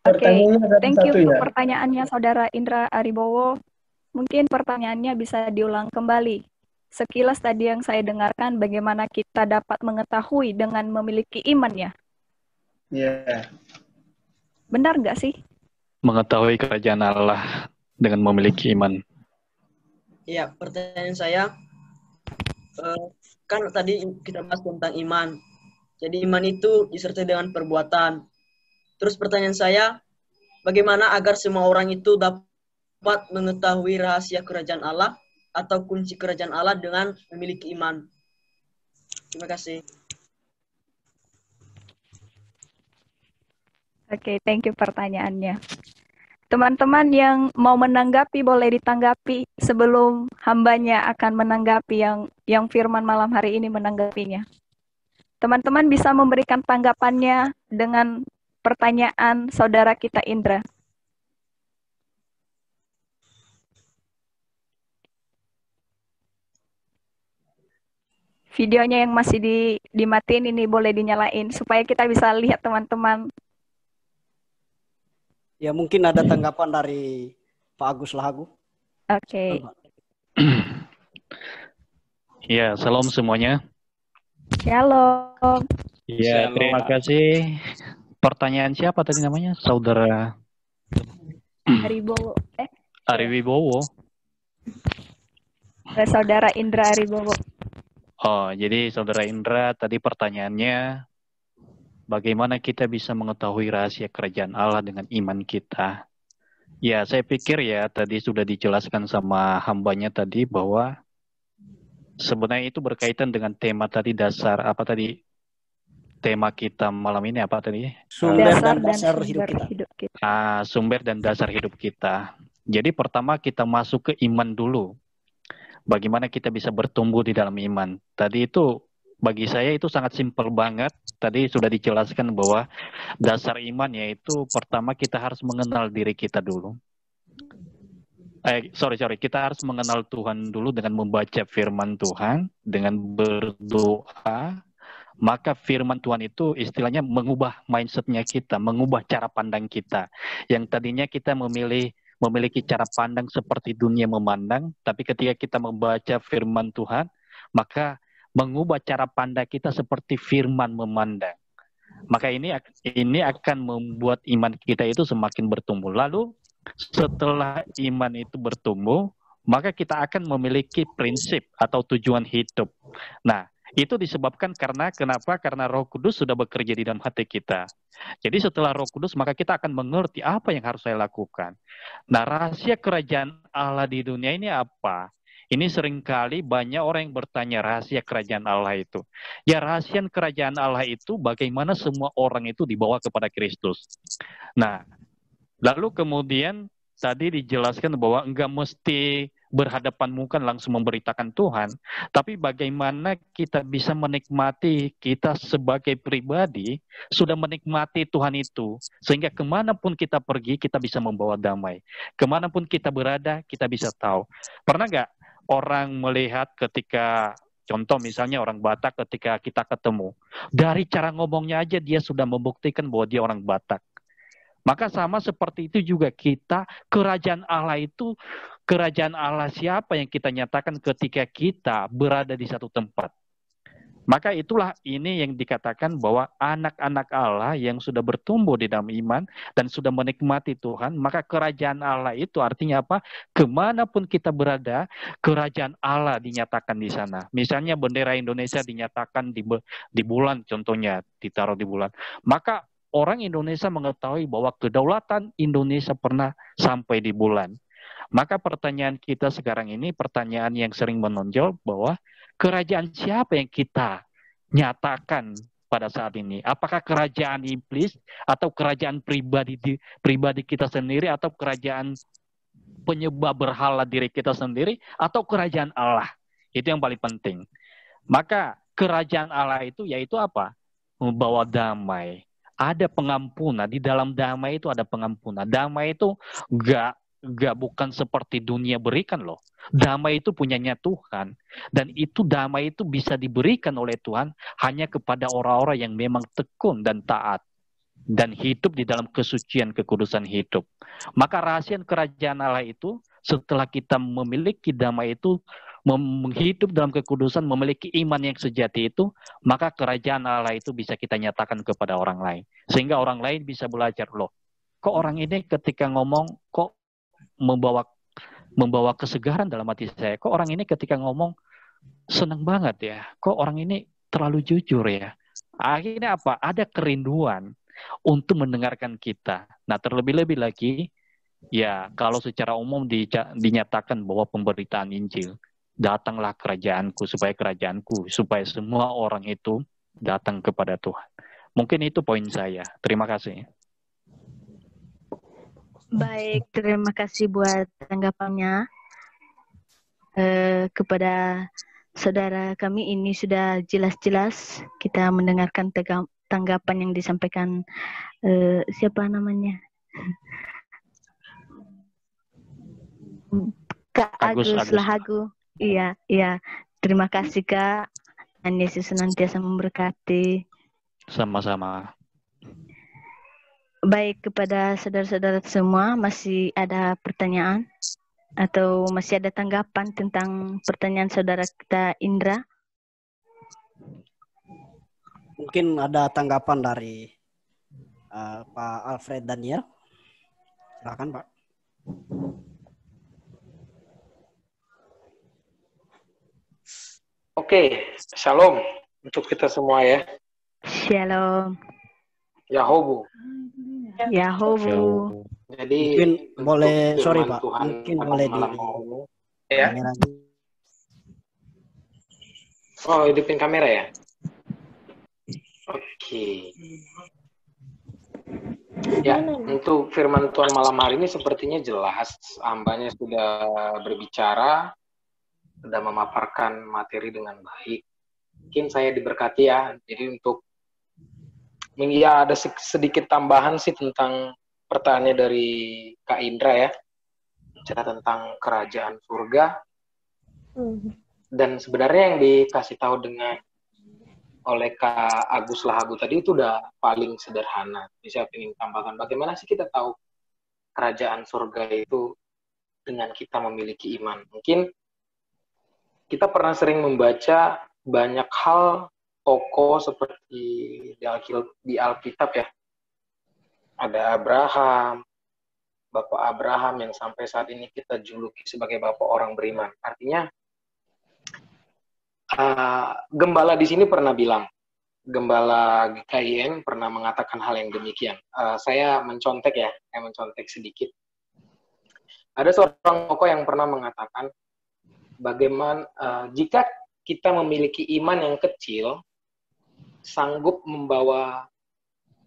Oke, thank you untuk pertanyaannya Saudara Indra Aribowo. Mungkin pertanyaannya bisa diulang kembali. Sekilas tadi yang saya dengarkan, bagaimana kita dapat mengetahui dengan memiliki iman ya? Iya. Benar nggak sih? Mengetahui kerajaan Allah dengan memiliki iman. Iya, pertanyaan saya, kan tadi kita bahas tentang iman. Jadi iman itu disertai dengan perbuatan. Terus pertanyaan saya, bagaimana agar semua orang itu dapat mengetahui rahasia kerajaan Allah atau kunci kerajaan Allah dengan memiliki iman? Terima kasih. Oke, thank you pertanyaannya. Teman-teman yang mau menanggapi boleh ditanggapi sebelum hambanya akan menanggapi yang firman malam hari ini menanggapinya. Teman-teman bisa memberikan tanggapannya dengan pertanyaan saudara kita Indra. Videonya yang masih dimatiin ini boleh dinyalain supaya kita bisa lihat teman-teman. Ya mungkin ada tanggapan dari Pak Agus Lahagu. Oke. Ya, salam semuanya. Shalom. Ya, terima kasih. Pertanyaan siapa tadi namanya? Saudara Aribowo. Ariwibowo. Saudara Indra Aribowo. Oh, jadi Saudara Indra tadi pertanyaannya, bagaimana kita bisa mengetahui rahasia kerajaan Allah dengan iman kita? Ya, saya pikir ya tadi sudah dijelaskan sama hambanya tadi bahwa sebenarnya itu berkaitan dengan tema tadi dasar apa tadi? Tema kita malam ini apa tadi? Sumber dan dasar hidup kita. Sumber dan dasar hidup kita. Jadi pertama kita masuk ke iman dulu. Bagaimana kita bisa bertumbuh di dalam iman. Tadi itu bagi saya itu sangat simpel banget. Tadi sudah dijelaskan bahwa dasar iman yaitu pertama kita harus mengenal diri kita dulu. Kita harus mengenal Tuhan dulu dengan membaca firman Tuhan, dengan berdoa. Maka firman Tuhan itu istilahnya mengubah mindset-nya kita, mengubah cara pandang kita. Yang tadinya kita memiliki cara pandang seperti dunia memandang, tapi ketika kita membaca firman Tuhan, maka mengubah cara pandang kita seperti firman memandang. Maka ini akan membuat iman kita itu semakin bertumbuh. Lalu setelah iman itu bertumbuh, maka kita akan memiliki prinsip atau tujuan hidup. Nah, itu disebabkan kenapa? Karena Roh Kudus sudah bekerja di dalam hati kita. Jadi setelah Roh Kudus, maka kita akan mengerti apa yang harus saya lakukan. Nah, rahasia kerajaan Allah di dunia ini apa? Ini seringkali banyak orang yang bertanya rahasia kerajaan Allah itu. Ya, rahasia kerajaan Allah itu bagaimana semua orang itu dibawa kepada Kristus. Nah, lalu kemudian tadi dijelaskan bahwa enggak mesti berhadapan muka langsung memberitakan Tuhan, tapi bagaimana kita bisa menikmati, kita sebagai pribadi sudah menikmati Tuhan itu, sehingga kemanapun kita pergi, kita bisa membawa damai. Kemanapun kita berada, kita bisa tahu. Pernah nggak orang melihat ketika, contoh misalnya orang Batak ketika kita ketemu, dari cara ngomongnya aja dia sudah membuktikan bahwa dia orang Batak. Maka sama seperti itu juga kita, kerajaan Allah itu, kerajaan Allah siapa yang kita nyatakan ketika kita berada di satu tempat. Maka itulah ini yang dikatakan bahwa anak-anak Allah yang sudah bertumbuh di dalam iman dan sudah menikmati Tuhan, maka kerajaan Allah itu artinya apa? Kemanapun kita berada, kerajaan Allah dinyatakan di sana. Misalnya bendera Indonesia dinyatakan di bulan, contohnya ditaruh di bulan. Maka orang Indonesia mengetahui bahwa kedaulatan Indonesia pernah sampai di bulan. Maka pertanyaan kita sekarang ini, pertanyaan yang sering menonjol bahwa kerajaan siapa yang kita nyatakan pada saat ini? Apakah kerajaan iblis atau kerajaan pribadi kita sendiri atau kerajaan penyembah berhala diri kita sendiri atau kerajaan Allah? Itu yang paling penting. Maka kerajaan Allah itu yaitu apa? Membawa damai. Ada pengampunan, di dalam damai itu ada pengampunan. Damai itu bukan seperti dunia berikan loh. Damai itu punyanya Tuhan. Dan itu damai itu bisa diberikan oleh Tuhan hanya kepada orang-orang yang memang tekun dan taat. Dan hidup di dalam kesucian kekudusan hidup. Maka rahasia kerajaan Allah itu setelah kita memiliki damai itu, menghidup dalam kekudusan, memiliki iman yang sejati itu, maka kerajaan Allah itu bisa kita nyatakan kepada orang lain. Sehingga orang lain bisa belajar, loh, kok orang ini ketika ngomong, kok membawa kesegaran dalam hati saya. Kok orang ini ketika ngomong, senang banget ya. Kok orang ini terlalu jujur ya. Akhirnya apa? Ada kerinduan untuk mendengarkan kita. Nah, terlebih-lebih lagi, ya kalau secara umum dinyatakan bahwa pemberitaan Injil, datanglah kerajaanku, supaya semua orang itu datang kepada Tuhan. Mungkin itu poin saya. Terima kasih. Baik, terima kasih buat tanggapannya. Kepada saudara kami ini sudah jelas-jelas kita mendengarkan tanggapan yang disampaikan siapa namanya? Kak Agus Lahagu. Iya. Terima kasih Kak. Tuhan Yesus senantiasa memberkati. Sama-sama. Baik, kepada saudara-saudara semua, masih ada pertanyaan? Atau masih ada tanggapan tentang pertanyaan saudara kita Indra? Mungkin ada tanggapan dari Pak Alfred Daniel. Silakan Pak. Oke, shalom untuk kita semua ya. Shalom. Yahobu. Yahobu. Jadi mungkin boleh, sorry Pak, Tuhan mungkin boleh di ya. Oh, hidupin kamera ya. Oke. Ya, untuk firman Tuhan malam hari ini sepertinya jelas. Hambanya sudah berbicara, sudah memaparkan materi dengan baik. Mungkin saya diberkati ya. Jadi untuk ya ada sedikit tambahan sih tentang pertanyaannya dari Kak Indra ya. Bicara tentang kerajaan surga. Dan sebenarnya yang dikasih tahu oleh Kak Agus Lahagu tadi itu udah paling sederhana. Jadi saya ingin tambahkan, bagaimana sih kita tahu kerajaan surga itu dengan kita memiliki iman. Mungkin kita pernah sering membaca banyak hal tokoh seperti di Alkitab ya. Ada Abraham, Bapak Abraham yang sampai saat ini kita juluki sebagai Bapak orang beriman. Artinya, gembala di sini pernah bilang, Gembala GKIN pernah mengatakan hal yang demikian. Saya mencontek sedikit. Ada seorang tokoh yang pernah mengatakan, bagaimana jika kita memiliki iman yang kecil, sanggup membawa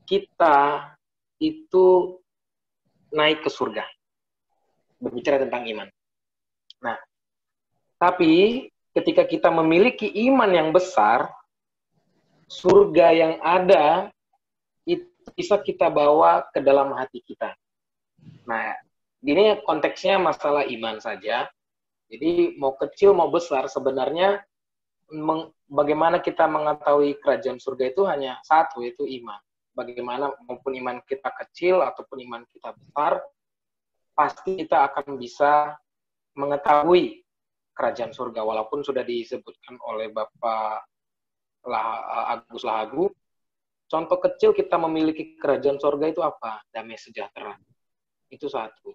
kita itu naik ke surga. Berbicara tentang iman. Nah, tapi ketika kita memiliki iman yang besar, surga yang ada itu bisa kita bawa ke dalam hati kita. Nah, ini konteksnya masalah iman saja. Jadi mau kecil mau besar sebenarnya bagaimana kita mengetahui kerajaan surga itu hanya satu, yaitu iman. Bagaimana maupun iman kita kecil ataupun iman kita besar, pasti kita akan bisa mengetahui kerajaan surga walaupun sudah disebutkan oleh Bapak Agus Lahagu. Contoh kecil kita memiliki kerajaan surga itu apa? Damai sejahtera. Itu satu.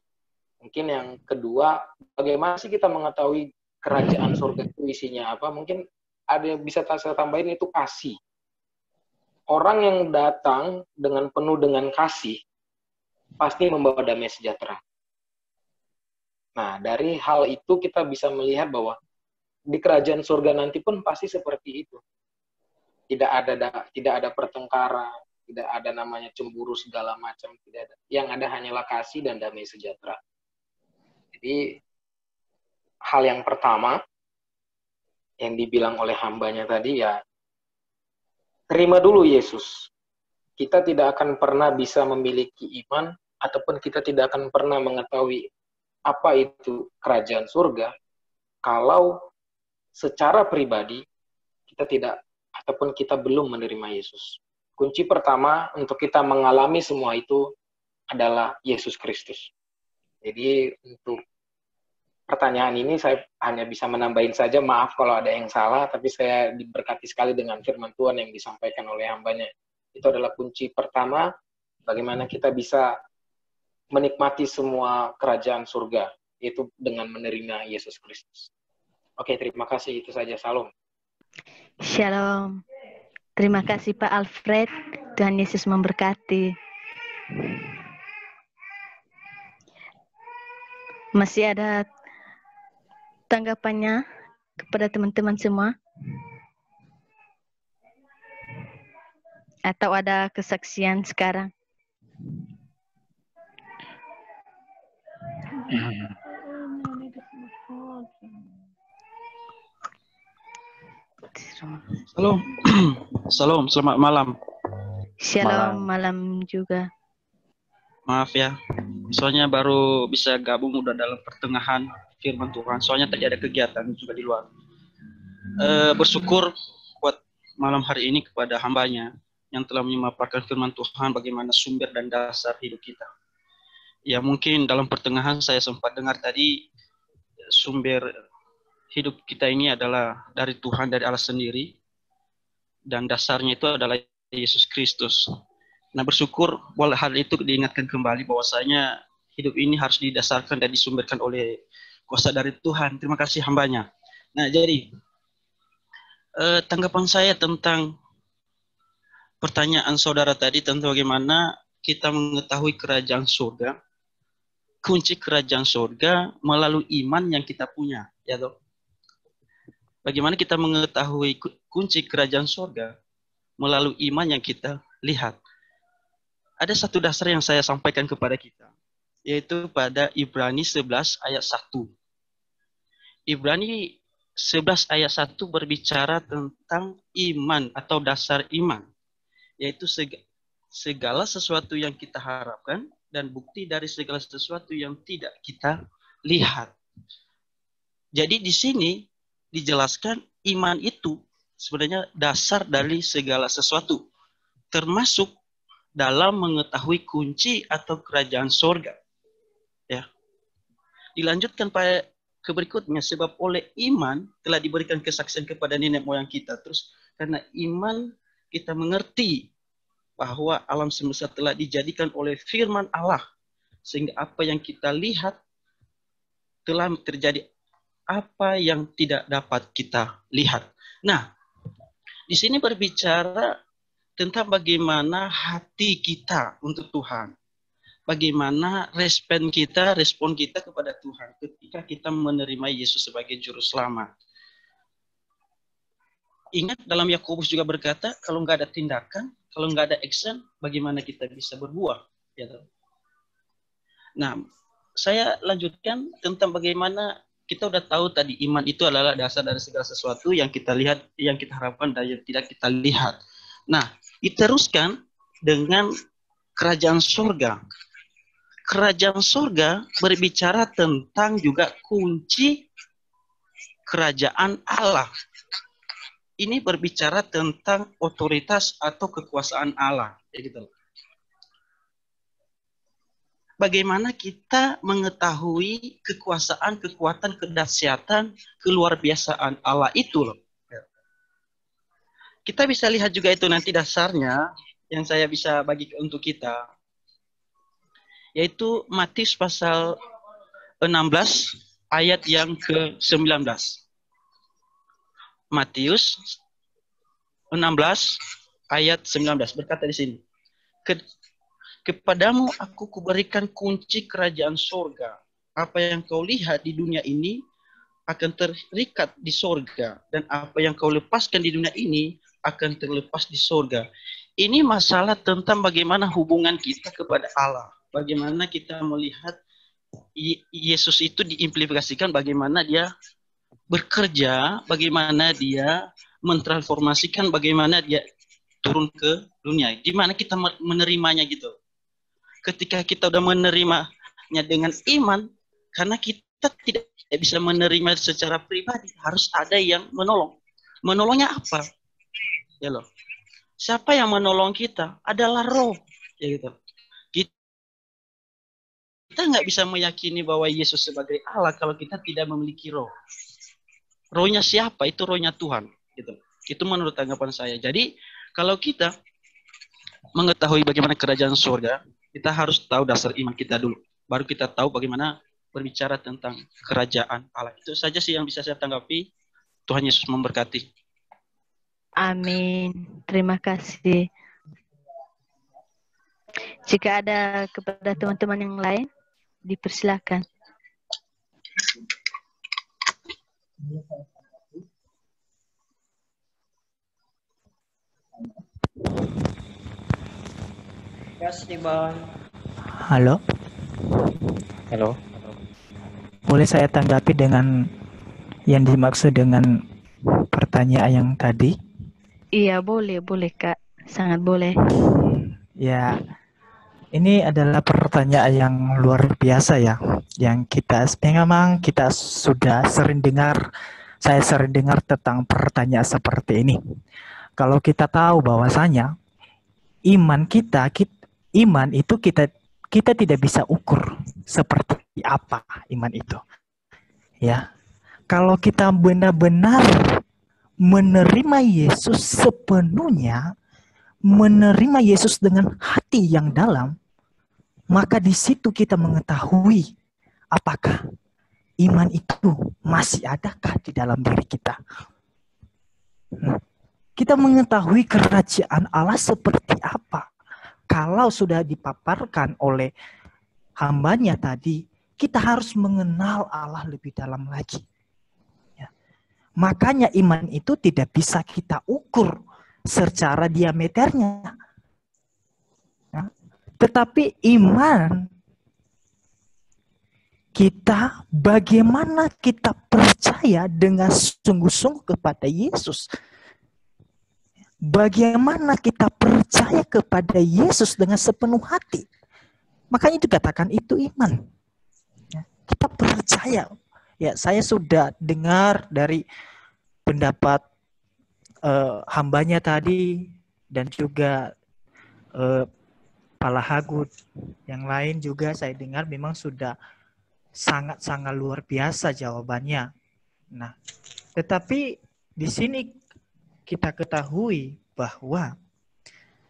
Mungkin yang kedua, bagaimana sih kita mengetahui kerajaan surga itu isinya apa? Mungkin ada yang bisa saya tambahin, itu kasih. Orang yang datang penuh dengan kasih, pasti membawa damai sejahtera. Nah, dari hal itu kita bisa melihat bahwa di kerajaan surga nanti pun pasti seperti itu. Tidak ada pertengkaran, tidak ada namanya cemburu segala macam, tidak ada. Yang ada hanyalah kasih dan damai sejahtera. Jadi hal yang pertama yang dibilang oleh hambanya tadi ya, terima dulu Yesus. Kita tidak akan pernah bisa memiliki iman ataupun kita tidak akan pernah mengetahui apa itu kerajaan surga kalau secara pribadi kita tidak ataupun kita belum menerima Yesus. Kunci pertama untuk kita mengalami semua itu adalah Yesus Kristus. Jadi untuk pertanyaan ini saya hanya bisa menambahin saja, maaf kalau ada yang salah, tapi saya diberkati sekali dengan firman Tuhan yang disampaikan oleh hambanya. Itu adalah kunci pertama, bagaimana kita bisa menikmati semua kerajaan surga, yaitu dengan menerima Yesus Kristus. Oke, terima kasih, itu saja. Salam. Shalom. Terima kasih Pak Alfred. Tuhan Yesus memberkati. Masih ada tanggapannya kepada teman-teman semua? Atau ada kesaksian sekarang? Shalom. Shalom, selamat malam. Shalom, malam juga. Maaf ya, soalnya baru bisa gabung udah dalam pertengahan firman Tuhan. Soalnya tadi ada kegiatan juga di luar. Bersyukur buat malam hari ini kepada hambanya yang telah memaparkan firman Tuhan bagaimana sumber dan dasar hidup kita. Ya mungkin dalam pertengahan saya sempat dengar tadi sumber hidup kita ini adalah dari Tuhan, dari Allah sendiri. Dan dasarnya itu adalah Yesus Kristus. Nah bersyukur boleh hal itu diingatkan kembali bahwasanya hidup ini harus didasarkan dan disumberkan oleh kuasa dari Tuhan. Terima kasih hambanya. Nah jadi tanggapan saya tentang pertanyaan saudara tadi tentang bagaimana kita mengetahui kerajaan surga. Kunci kerajaan surga melalui iman yang kita punya, ya toh. Bagaimana kita mengetahui kunci kerajaan surga melalui iman yang kita lihat. Ada satu dasar yang saya sampaikan kepada kita, yaitu pada Ibrani 11 ayat 1. Ibrani 11 ayat 1 berbicara tentang iman atau dasar iman, yaitu segala sesuatu yang kita harapkan dan bukti dari segala sesuatu yang tidak kita lihat. Jadi di sini dijelaskan iman itu sebenarnya dasar dari segala sesuatu, termasuk dalam mengetahui kunci atau kerajaan surga. Ya. Dilanjutkan berikutnya, sebab oleh iman telah diberikan kesaksian kepada nenek moyang kita. Terus karena iman kita mengerti bahwa alam semesta telah dijadikan oleh firman Allah. Sehingga apa yang kita lihat telah terjadi, apa yang tidak dapat kita lihat. Nah, di sini berbicara tentang bagaimana hati kita untuk Tuhan. Bagaimana respon kita kepada Tuhan ketika kita menerima Yesus sebagai juru selamat. Ingat dalam Yakobus juga berkata, kalau nggak ada tindakan, kalau nggak ada action, bagaimana kita bisa berbuah? Ya. Nah, saya lanjutkan tentang bagaimana kita udah tahu tadi iman itu adalah dasar dari segala sesuatu yang kita lihat, yang kita harapkan dan yang tidak kita lihat. Nah, diteruskan dengan kerajaan surga. Kerajaan surga berbicara tentang juga kunci kerajaan Allah. Ini berbicara tentang otoritas atau kekuasaan Allah. Gitu. Bagaimana kita mengetahui kekuasaan, kekuatan, kedahsyatan, keluar biasaan Allah itu loh. Kita bisa lihat juga itu nanti dasarnya yang saya bisa bagi untuk kita. Yaitu Matius pasal 16 ayat yang ke-19. Matius 16 ayat 19 berkata di sini. Kepadamu aku kuberikan kunci kerajaan surga. Apa yang kau lihat di dunia ini akan terikat di surga. Dan apa yang kau lepaskan di dunia ini akan terlepas di surga. Ini masalah tentang bagaimana hubungan kita kepada Allah. Bagaimana kita melihat Yesus itu diimplikasikan, bagaimana dia bekerja, bagaimana dia mentransformasikan, bagaimana dia turun ke dunia. Di mana kita menerimanya gitu. Ketika kita udah menerimanya dengan iman, karena kita tidak bisa menerima secara pribadi, harus ada yang menolong. Menolongnya apa? Ya loh. Siapa yang menolong kita? Adalah Roh. Ya gitu. Kita nggak bisa meyakini bahwa Yesus sebagai Allah kalau kita tidak memiliki Roh. Rohnya siapa? Itu Rohnya Tuhan. Gitu. Itu menurut tanggapan saya. Jadi kalau kita mengetahui bagaimana kerajaan surga, kita harus tahu dasar iman kita dulu. Baru kita tahu bagaimana berbicara tentang kerajaan Allah. Itu saja sih yang bisa saya tanggapi. Tuhan Yesus memberkati. Amin. Terima kasih. Jika ada kepada teman-teman yang lain, dipersilakan. Kasih Bang. Halo. Halo. Boleh saya tanggapi dengan yang dimaksud dengan pertanyaan yang tadi? Iya, boleh Kak. Sangat boleh. Ya, ini adalah pertanyaan yang luar biasa ya. Yang memang kita sudah sering dengar, saya sering dengar tentang pertanyaan seperti ini. Kalau kita tahu bahwasanya iman itu kita tidak bisa ukur seperti apa iman itu. Ya. Kalau kita benar-benar menerima Yesus sepenuhnya, menerima Yesus dengan hati yang dalam, maka di situ kita mengetahui apakah iman itu masih adakah di dalam diri kita. Kita mengetahui kerajaan Allah seperti apa. Kalau sudah dipaparkan oleh hambanya tadi, kita harus mengenal Allah lebih dalam lagi. Makanya iman itu tidak bisa kita ukur secara diameternya. Tetapi iman kita, bagaimana kita percaya dengan sungguh-sungguh kepada Yesus. Bagaimana kita percaya kepada Yesus dengan sepenuh hati. Makanya dikatakan itu iman. Kita percaya. Ya, saya sudah dengar dari pendapat hambanya tadi dan juga Pala Hagut yang lain juga saya dengar memang sudah sangat-sangat luar biasa jawabannya. Nah, tetapi di sini kita ketahui bahwa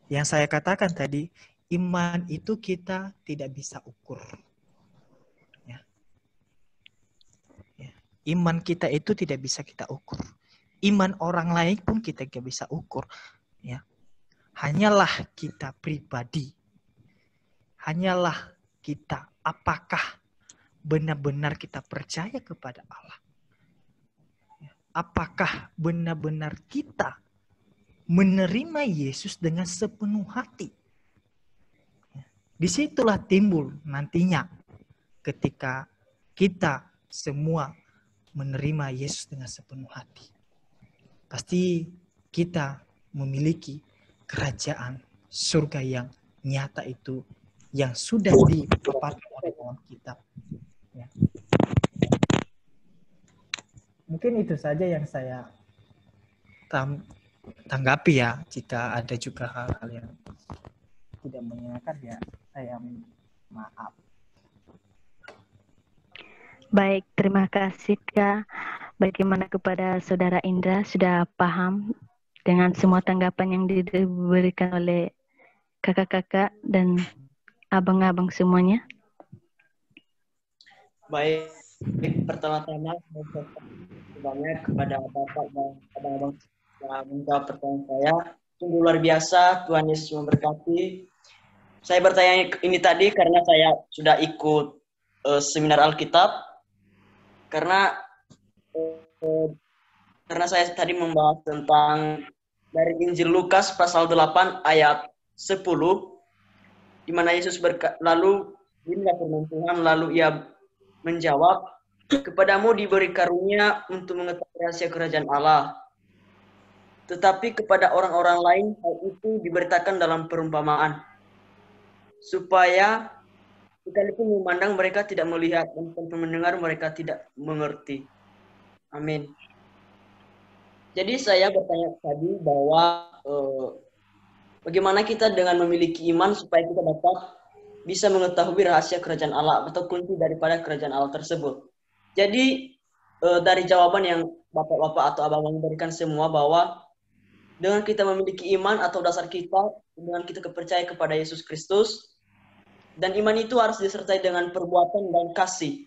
yang saya katakan tadi, iman itu kita tidak bisa ukur. Ya. Ya. Iman kita itu tidak bisa kita ukur. Iman orang lain pun kita tidak bisa ukur. Ya. Hanyalah kita pribadi. Hanyalah kita apakah benar-benar kita percaya kepada Allah. Apakah benar-benar kita menerima Yesus dengan sepenuh hati. Disitulah timbul nantinya ketika kita semua menerima Yesus dengan sepenuh hati. Pasti kita memiliki kerajaan surga yang nyata itu yang sudah dipaparkan oleh dalam kitab. Ya. Mungkin itu saja yang saya tanggapi ya. Jika ada juga hal-hal yang tidak menyenangkan ya saya maaf. Baik, terima kasih Kak. Bagaimana kepada Saudara Indra sudah paham dengan semua tanggapan yang diberikan oleh kakak-kakak dan abang-abang semuanya? Baik, pertama-tama banyak kepada Bapak dan abang-abang yang menjawab pertanyaan saya. Sungguh luar biasa, Tuhan Yesus memberkati. Saya bertanya ini tadi karena saya sudah ikut seminar Alkitab. Karena saya tadi membahas tentang dari Injil Lukas pasal 8 ayat 10, di mana Yesus lalu inilah firman Tuhan, lalu ia menjawab, kepadamu diberi karunia untuk mengetahui rahasia kerajaan Allah. Tetapi kepada orang-orang lain hal itu diberitakan dalam perumpamaan, supaya sekalipun memandang mereka tidak melihat dan mendengar mereka tidak mengerti. Amin. Jadi saya bertanya tadi bahwa bagaimana kita dengan memiliki iman supaya kita dapat bisa mengetahui rahasia kerajaan Allah atau kunci daripada kerajaan Allah tersebut. Jadi dari jawaban yang bapak-bapak atau abang-abang berikan semua bahwa dengan kita memiliki iman atau dasar kita, dengan kita percaya kepada Yesus Kristus, dan iman itu harus disertai dengan perbuatan dan kasih,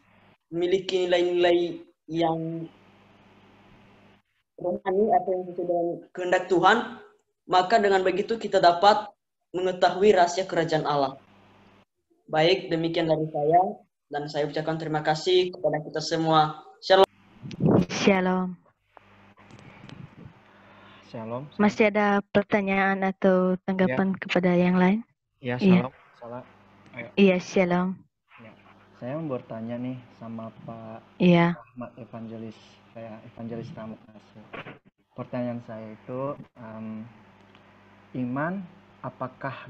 memiliki nilai-nilai yang rohani atau yang sesuai dengan kehendak Tuhan, maka dengan begitu kita dapat mengetahui rahasia kerajaan Allah. Baik, demikian dari saya, dan saya ucapkan terima kasih kepada kita semua. Shalom. Shalom. Shalom. Masih ada pertanyaan atau tanggapan kepada yang lain? Ya, shalom. Salah. Iya, shalom. Ya. Saya mau bertanya nih sama Pak Ahmad Evangelis. Saya Evangelis Ramuk Nasir. Pertanyaan saya itu, iman apakah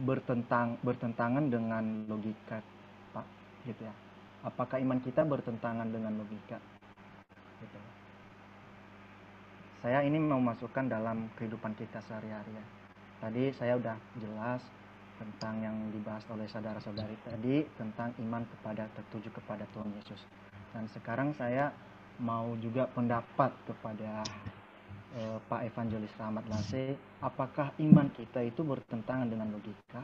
bertentangan dengan logika, Pak? Gitu ya. Apakah iman kita bertentangan dengan logika? Gitu. Saya ini mau masukkan dalam kehidupan kita sehari-hari ya. Tadi saya udah jelas tentang yang dibahas oleh saudara-saudari tadi tentang iman tertuju kepada Tuhan Yesus. Dan sekarang saya mau juga pendapat kepada Pak Evangelis Rahmat Lase, apakah iman kita itu bertentangan dengan logika?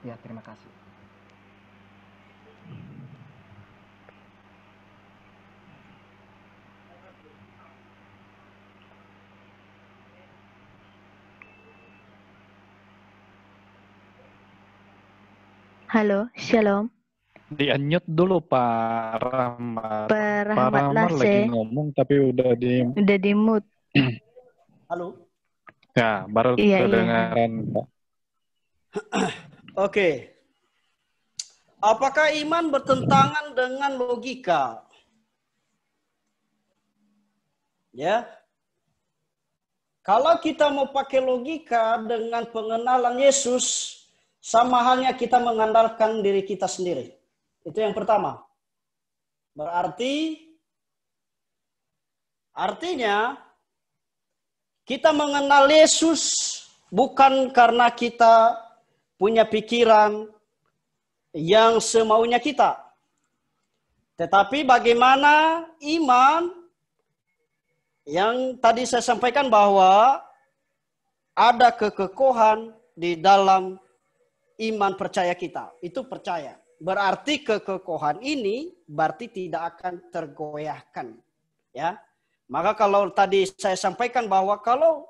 Ya, terima kasih. Halo, shalom. Di-unmute dulu Pak Rahmat. Pak Rahmat lagi ngomong tapi udah di mute. Halo. Ya, baru kedengaran Pak. Oke. Apakah iman bertentangan dengan logika? Ya. Kalau kita mau pakai logika dengan pengenalan Yesus, sama halnya kita mengandalkan diri kita sendiri. Itu yang pertama. Artinya kita mengenal Yesus bukan karena kita punya pikiran yang semaunya kita. Tetapi bagaimana iman yang tadi saya sampaikan bahwa ada kekokohan di dalam iman percaya kita. Itu percaya. Berarti kekokohan ini berarti tidak akan tergoyahkan. Ya. Maka kalau tadi saya sampaikan bahwa kalau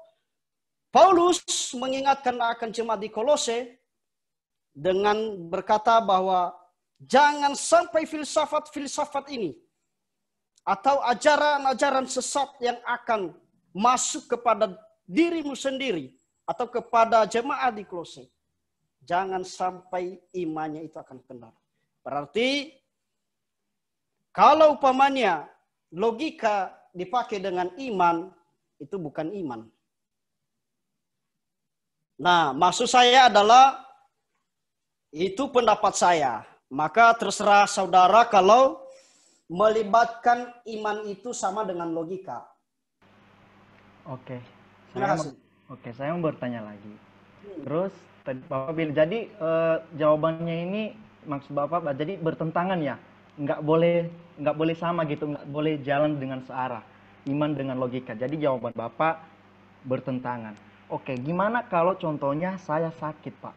Paulus mengingatkan akan jemaat di Kolose dengan berkata bahwa jangan sampai filsafat-filsafat ini atau ajaran-ajaran sesat yang akan masuk kepada dirimu sendiri atau kepada jemaat di Kolose. Jangan sampai imannya itu akan kendor. Berarti kalau umpamanya logika dipakai dengan iman, itu bukan iman. Nah, maksud saya adalah itu pendapat saya. Maka terserah saudara kalau melibatkan iman itu sama dengan logika. Oke. Terima kasih. Saya mau bertanya lagi. Terus tadi Bapak bilang, jadi jawabannya ini maksud Bapak jadi bertentangan ya? Nggak boleh sama gitu, nggak boleh jalan dengan searah. Iman dengan logika. Jadi jawaban Bapak bertentangan. Oke, gimana kalau contohnya saya sakit, Pak?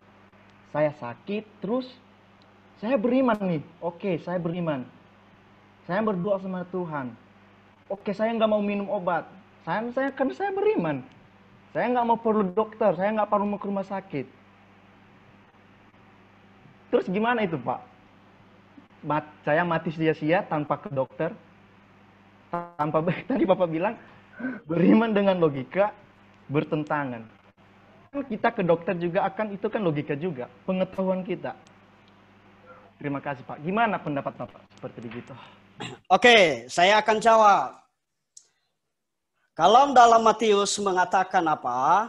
Saya sakit, terus saya beriman nih. Oke, saya beriman. Saya berdoa sama Tuhan. Oke, saya nggak mau minum obat. Karena saya beriman. Saya nggak mau perlu dokter. Saya nggak perlu mau ke rumah sakit. Terus gimana itu, Pak? Saya mati sia-sia tanpa ke dokter. Tadi Bapak bilang beriman dengan logika bertentangan. Kita ke dokter juga itu kan logika juga, pengetahuan kita. Terima kasih Pak. Gimana pendapat Bapak seperti begitu? Oke, saya akan jawab. Kalau dalam Matius mengatakan apa?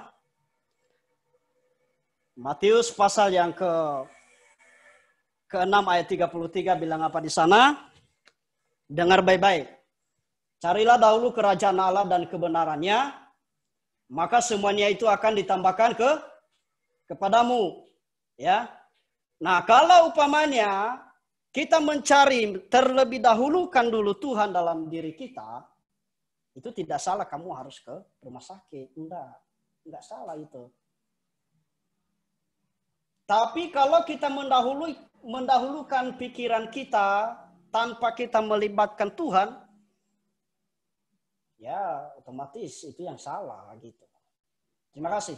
Matius pasal yang ke-6 ayat 33 bilang apa di sana? Dengar baik-baik. Carilah dahulu kerajaan Allah dan kebenarannya, maka semuanya itu akan ditambahkan kepadamu. Ya. Nah, kalau umpamanya kita mencari terlebih dahulukan dulu Tuhan dalam diri kita, itu tidak salah kamu harus ke rumah sakit. Enggak salah itu. Tapi kalau kita mendahulukan pikiran kita tanpa kita melibatkan Tuhan, ya otomatis itu yang salah gitu. Terima kasih.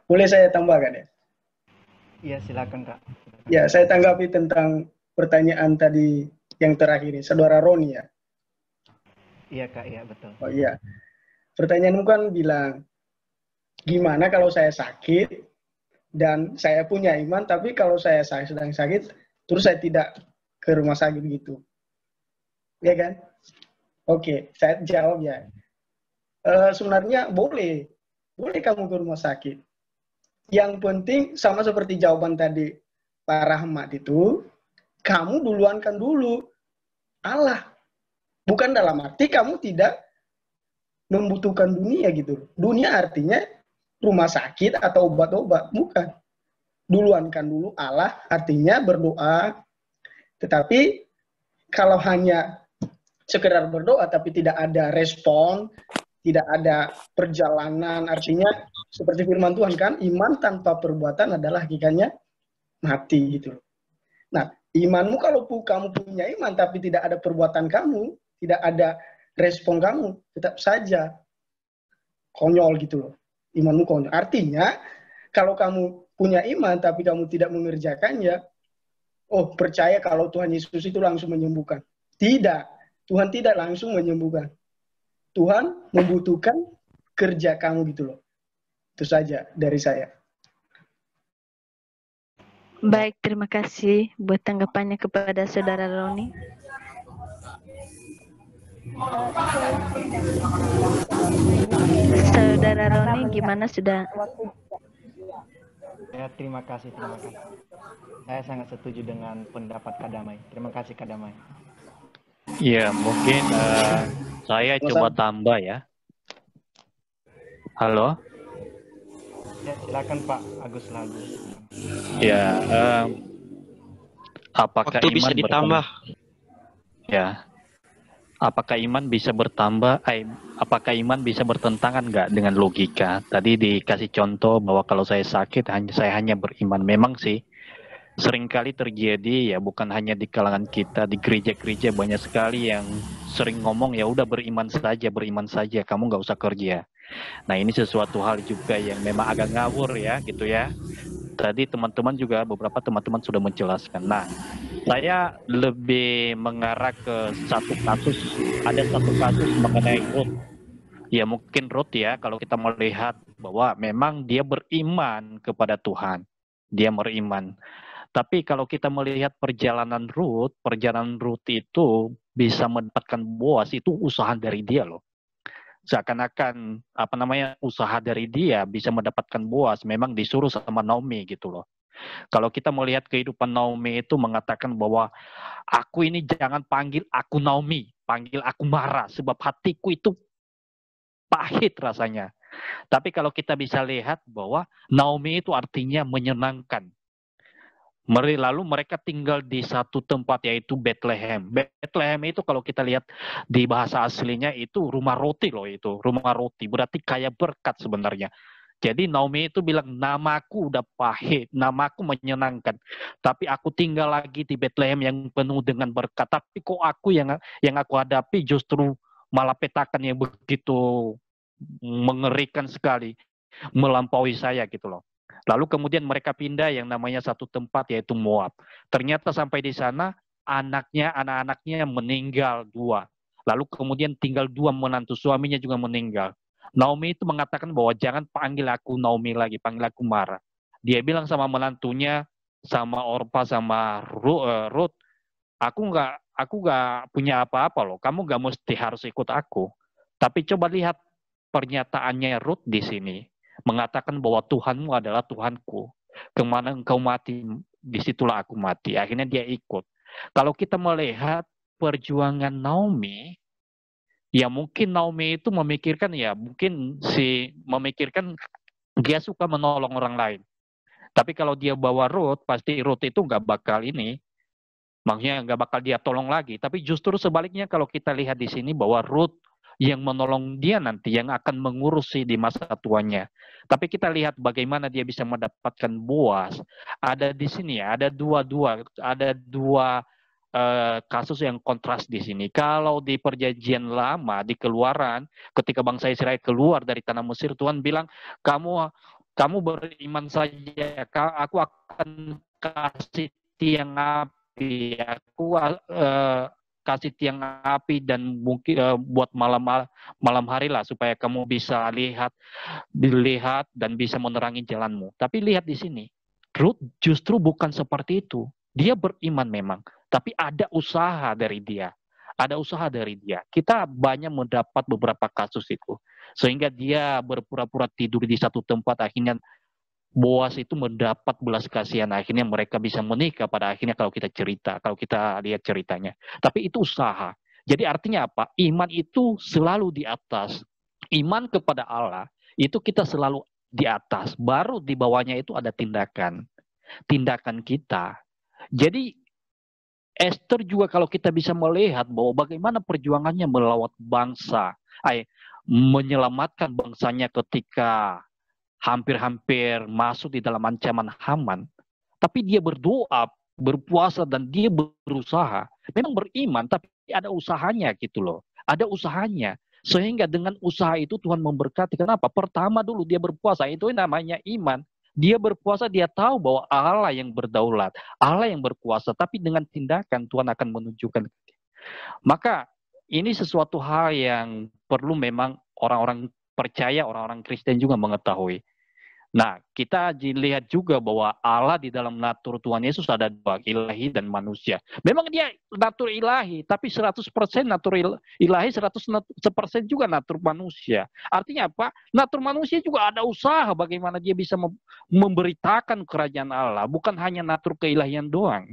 Boleh saya tambahkan ya? Iya, silakan Kak. Ya, saya tanggapi tentang pertanyaan tadi yang terakhir ini, Saudara Roni ya. Iya Kak, iya betul. Oh iya. Pertanyaanmu kan bilang, gimana kalau saya sakit dan saya punya iman, tapi kalau saya sedang sakit, terus saya tidak ke rumah sakit gitu. Ya kan? Oke, saya jawab ya. Sebenarnya boleh kamu ke rumah sakit. Yang penting sama seperti jawaban tadi Pak Rahmat itu, kamu duluankan dulu Allah. Bukan dalam arti kamu tidak membutuhkan dunia gitu. Dunia artinya rumah sakit atau obat-obat, bukan. Duluankan dulu Allah, artinya berdoa. Tetapi kalau hanya sekedar berdoa tapi tidak ada respon, tidak ada perjalanan, artinya seperti firman Tuhan kan, iman tanpa perbuatan adalah hakikatnya mati gitu. Nah, imanmu kalau kamu punya iman tapi tidak ada perbuatan kamu, tidak ada respon kamu, tetap saja konyol gitu loh. Imanmu konyol. Artinya, kalau kamu punya iman tapi kamu tidak mengerjakannya, oh percaya kalau Tuhan Yesus itu langsung menyembuhkan. Tidak, Tuhan tidak langsung menyembuhkan. Tuhan membutuhkan kerja kamu gitu loh. Itu saja dari saya. Baik, terima kasih buat tanggapannya kepada Saudara Roni. Saudara Roni, gimana sudah? Ya, terima kasih. Saya sangat setuju dengan pendapat Kak Damai. Terima kasih Kak Damai. Ya, mungkin saya coba tambah ya. Halo? Ya, silakan Pak Agus Lagu. Ya, apakah Waktu bisa iman ditambah. Ya, apakah iman bisa bertambah? Apakah iman bisa bertentangan nggak dengan logika? Tadi dikasih contoh bahwa kalau saya sakit, saya hanya beriman. Memang sih, seringkali terjadi ya, bukan hanya di kalangan kita, di gereja-gereja banyak sekali yang sering ngomong ya udah beriman saja, kamu nggak usah kerja. Nah ini sesuatu hal juga yang memang agak ngawur ya, gitu ya. Tadi teman-teman juga, beberapa teman-teman sudah menjelaskan. Nah, saya lebih mengarah ke satu kasus, ada satu kasus mengenai Ruth. Ya mungkin Ruth ya, kalau kita melihat bahwa memang dia beriman kepada Tuhan. Dia beriman. Tapi kalau kita melihat perjalanan Ruth itu bisa mendapatkan Boaz, itu usaha dari dia loh. Seakan-akan usaha dari dia bisa mendapatkan Boaz, memang disuruh sama Naomi gitu loh. Kalau kita melihat kehidupan Naomi itu mengatakan bahwa aku ini jangan panggil aku Naomi, panggil aku Mara, sebab hatiku itu pahit rasanya. Tapi kalau kita bisa lihat bahwa Naomi itu artinya menyenangkan. Lalu mereka tinggal di satu tempat yaitu Bethlehem. Bethlehem itu kalau kita lihat di bahasa aslinya itu rumah roti loh itu. Rumah roti berarti kaya berkat sebenarnya. Jadi Naomi itu bilang, namaku udah pahit, namaku menyenangkan. Tapi aku tinggal lagi di Bethlehem yang penuh dengan berkat. Tapi kok aku yang aku hadapi justru malah petakan yang begitu mengerikan sekali. Melampaui saya gitu loh. Lalu kemudian mereka pindah yang namanya satu tempat yaitu Moab. Ternyata sampai di sana anak-anaknya meninggal 2. Lalu kemudian tinggal 2 menantu, suaminya juga meninggal. Naomi itu mengatakan bahwa jangan panggil aku Naomi lagi, panggil aku Mara. Dia bilang sama menantunya, sama Orpa, sama Ruth, aku nggak punya apa-apa loh. Kamu nggak mesti harus ikut aku. Tapi coba lihat pernyataannya Ruth di sini. Mengatakan bahwa Tuhanmu adalah Tuhanku. Kemana engkau mati, disitulah aku mati. Akhirnya dia ikut. Kalau kita melihat perjuangan Naomi, ya mungkin Naomi itu memikirkan dia suka menolong orang lain. Tapi kalau dia bawa Ruth, pasti Ruth itu nggak bakal maksudnya nggak bakal dia tolong lagi. Tapi justru sebaliknya kalau kita lihat di sini bahwa Ruth yang menolong dia nanti, yang akan mengurusi di masa tuanya. Tapi kita lihat bagaimana dia bisa mendapatkan Boaz. Ada di sini ya, ada dua kasus yang kontras di sini. Kalau di perjanjian lama, di Keluaran, ketika bangsa Israel keluar dari tanah Mesir, Tuhan bilang, kamu beriman saja, aku akan kasih tiang api, aku kasih tiang api dan mungkin buat malam hari lah supaya kamu bisa dilihat dan bisa menerangi jalanmu. Tapi lihat di sini, Ruth justru bukan seperti itu. Dia beriman memang, tapi ada usaha dari dia. Ada usaha dari dia. Kita banyak mendapat beberapa kasus itu. Sehingga dia berpura-pura tidur di satu tempat, akhirnya Boaz itu mendapat belas kasihan. Akhirnya mereka bisa menikah pada akhirnya kalau kita lihat ceritanya. Tapi itu usaha. Jadi artinya apa? Iman itu selalu di atas. Iman kepada Allah itu kita selalu di atas. Baru di bawahnya itu ada tindakan. Tindakan kita. Jadi Esther juga kalau kita bisa melihat bahwa bagaimana perjuangannya melawan bangsa. Menyelamatkan bangsanya ketika hampir-hampir masuk di dalam ancaman Haman. Tapi dia berdoa, berpuasa, dan dia berusaha. Memang beriman, tapi ada usahanya gitu loh. Ada usahanya. Sehingga dengan usaha itu Tuhan memberkati. Kenapa? Pertama dulu dia berpuasa, itu namanya iman. Dia berpuasa, dia tahu bahwa Allah yang berdaulat, Allah yang berkuasa. Tapi dengan tindakan Tuhan akan menunjukkan. Maka ini sesuatu hal yang perlu memang orang-orang percaya, orang-orang Kristen juga mengetahui. Nah, kita lihat juga bahwa Allah di dalam natur Tuhan Yesus ada 2, ilahi dan manusia. Memang dia natur ilahi, tapi 100% natur ilahi, 100% juga natur manusia. Artinya apa? Natur manusia juga ada usaha bagaimana dia bisa memberitakan kerajaan Allah, bukan hanya natur keilahian doang.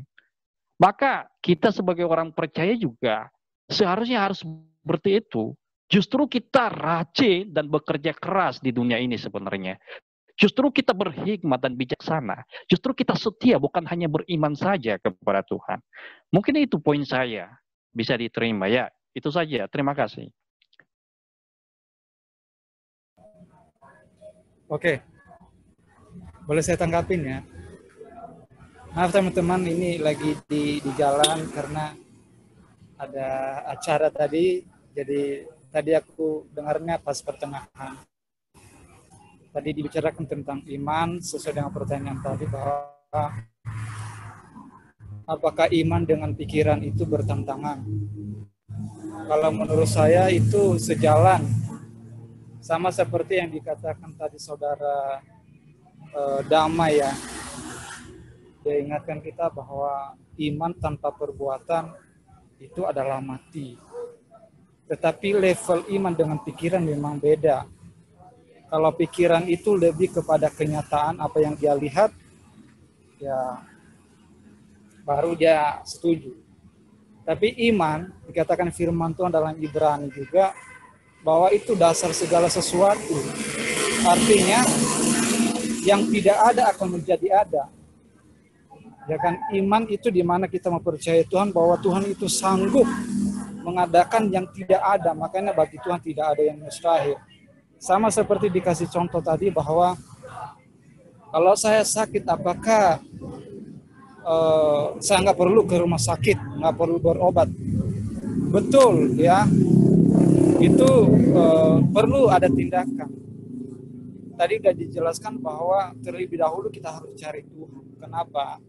Maka kita sebagai orang percaya juga seharusnya harus seperti itu. Justru kita rajin dan bekerja keras di dunia ini sebenarnya. Justru kita berhikmat dan bijaksana. Justru kita setia, bukan hanya beriman saja kepada Tuhan. Mungkin itu poin saya. Bisa diterima ya. Itu saja. Terima kasih. Oke. Boleh saya tanggapin ya? Maaf teman-teman, ini lagi di jalan karena ada acara tadi. Jadi tadi aku dengarnya pas pertengahan. Tadi dibicarakan tentang iman sesuai dengan pertanyaan tadi, bahwa apakah iman dengan pikiran itu bertentangan? Kalau menurut saya itu sejalan, sama seperti yang dikatakan tadi saudara Damai ya. Dia ingatkan kita bahwa iman tanpa perbuatan itu adalah mati. Tetapi level iman dengan pikiran memang beda. Kalau pikiran itu lebih kepada kenyataan apa yang dia lihat, ya baru dia setuju. Tapi iman, dikatakan firman Tuhan dalam Ibrani juga, bahwa itu dasar segala sesuatu. Artinya, yang tidak ada akan menjadi ada. Ya kan, iman itu di mana kita mempercayai Tuhan bahwa Tuhan itu sanggup mengadakan yang tidak ada. Makanya bagi Tuhan tidak ada yang mustahil. Sama seperti dikasih contoh tadi bahwa kalau saya sakit, apakah saya nggak perlu ke rumah sakit, nggak perlu berobat? Betul ya, itu perlu ada tindakan. Tadi sudah dijelaskan bahwa terlebih dahulu kita harus cari Tuhan. Kenapa?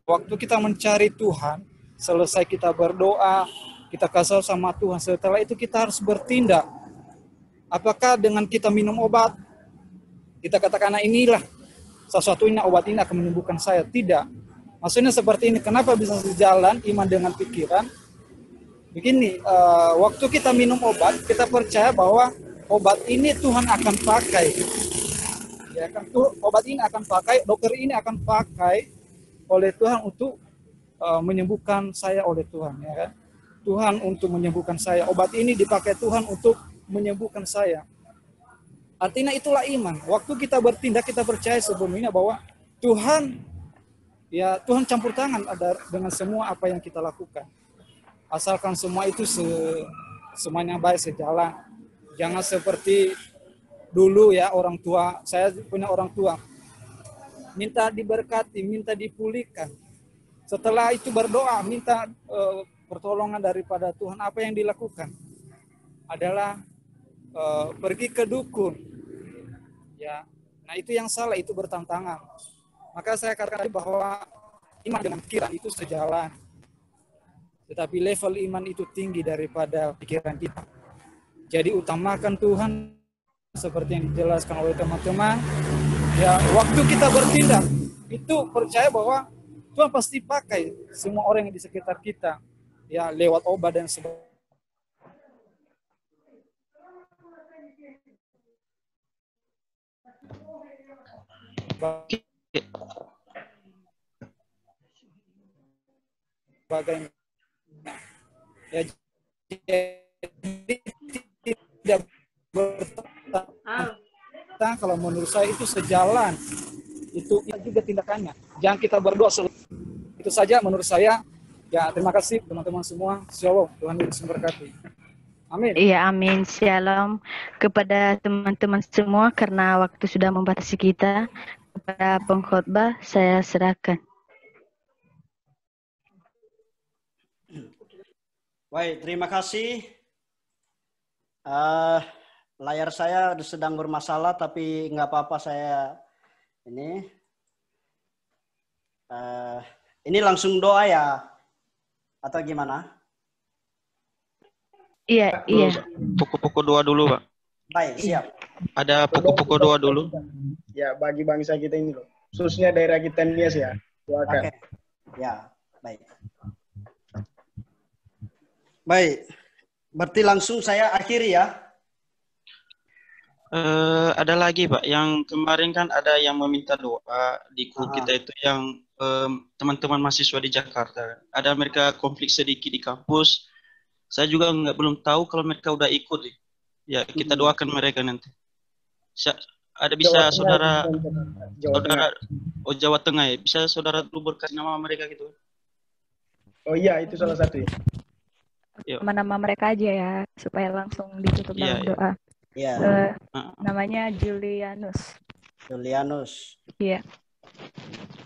Waktu kita mencari Tuhan, selesai kita berdoa, kita kasih sama Tuhan, setelah itu kita harus bertindak. Apakah dengan kita minum obat, kita katakan, nah inilah sesuatunya, obat ini akan menyembuhkan saya? Tidak. Maksudnya seperti ini. Kenapa bisa sejalan iman dengan pikiran? Begini, waktu kita minum obat, kita percaya bahwa obat ini Tuhan akan pakai. Ya kan, obat ini akan pakai, dokter ini akan pakai oleh Tuhan untuk menyembuhkan saya oleh Tuhan. Ya kan? Tuhan untuk menyembuhkan saya. Obat ini dipakai Tuhan untuk menyembuhkan saya. Artinya itulah iman. Waktu kita bertindak, kita percaya sebelumnya bahwa Tuhan, ya Tuhan campur tangan ada dengan semua apa yang kita lakukan. Asalkan semua itu semuanya baik, sejalan. Jangan seperti dulu ya orang tua. Saya punya orang tua. Minta diberkati, minta dipulihkan. Setelah itu berdoa, minta pertolongan daripada Tuhan. Apa yang dilakukan adalah pergi ke dukun, ya. Nah itu yang salah, itu bertentangan. Maka saya katakan bahwa iman dengan pikiran itu sejalan, tetapi level iman itu tinggi daripada pikiran kita. Jadi utamakan Tuhan seperti yang dijelaskan oleh teman-teman. Ya, waktu kita bertindak itu percaya bahwa Tuhan pasti pakai semua orang yang di sekitar kita, ya lewat obat dan sebagainya. Bagaimana? Ya, jadi tidak bertentangan. Kalau menurut saya itu sejalan. Itu juga tindakannya. Jangan kita berdoa itu saja menurut saya. Ya, terima kasih teman-teman semua. Shalom. Tuhan Yesus memberkati. Amin. Iya, amin. Shalom kepada teman-teman semua, karena waktu sudah membatasi kita. Kepada pengkhotbah, saya serahkan. Baik, terima kasih. Layar saya sedang bermasalah, tapi nggak apa-apa, saya ini langsung doa ya, atau gimana? Iya. Pokok-pokok doa dulu, Pak. Baik, siap. Ada pokok-pokok doa dulu. Ya, bagi bangsa kita ini loh. Khususnya daerah kita Nias ya. Doakan. Oke. Ya, baik. Baik. Berarti langsung saya akhiri ya. Ada lagi, Pak. Yang kemarin kan ada yang meminta doa di grup kita itu yang teman-teman mahasiswa di Jakarta. Ada mereka konflik sedikit di kampus. Saya juga belum tahu kalau mereka udah ikut. Ya, kita doakan mereka nanti. Ada bisa Jawa Tengah, saudara Jawa Tengah. Jawa Tengah ya. Bisa saudara dulu berkasih nama mereka gitu. Oh iya, itu salah satu ya. Nama-nama mereka aja ya, supaya langsung ditutup dalam doa. Iya. Namanya Julianus. Julianus. Iya.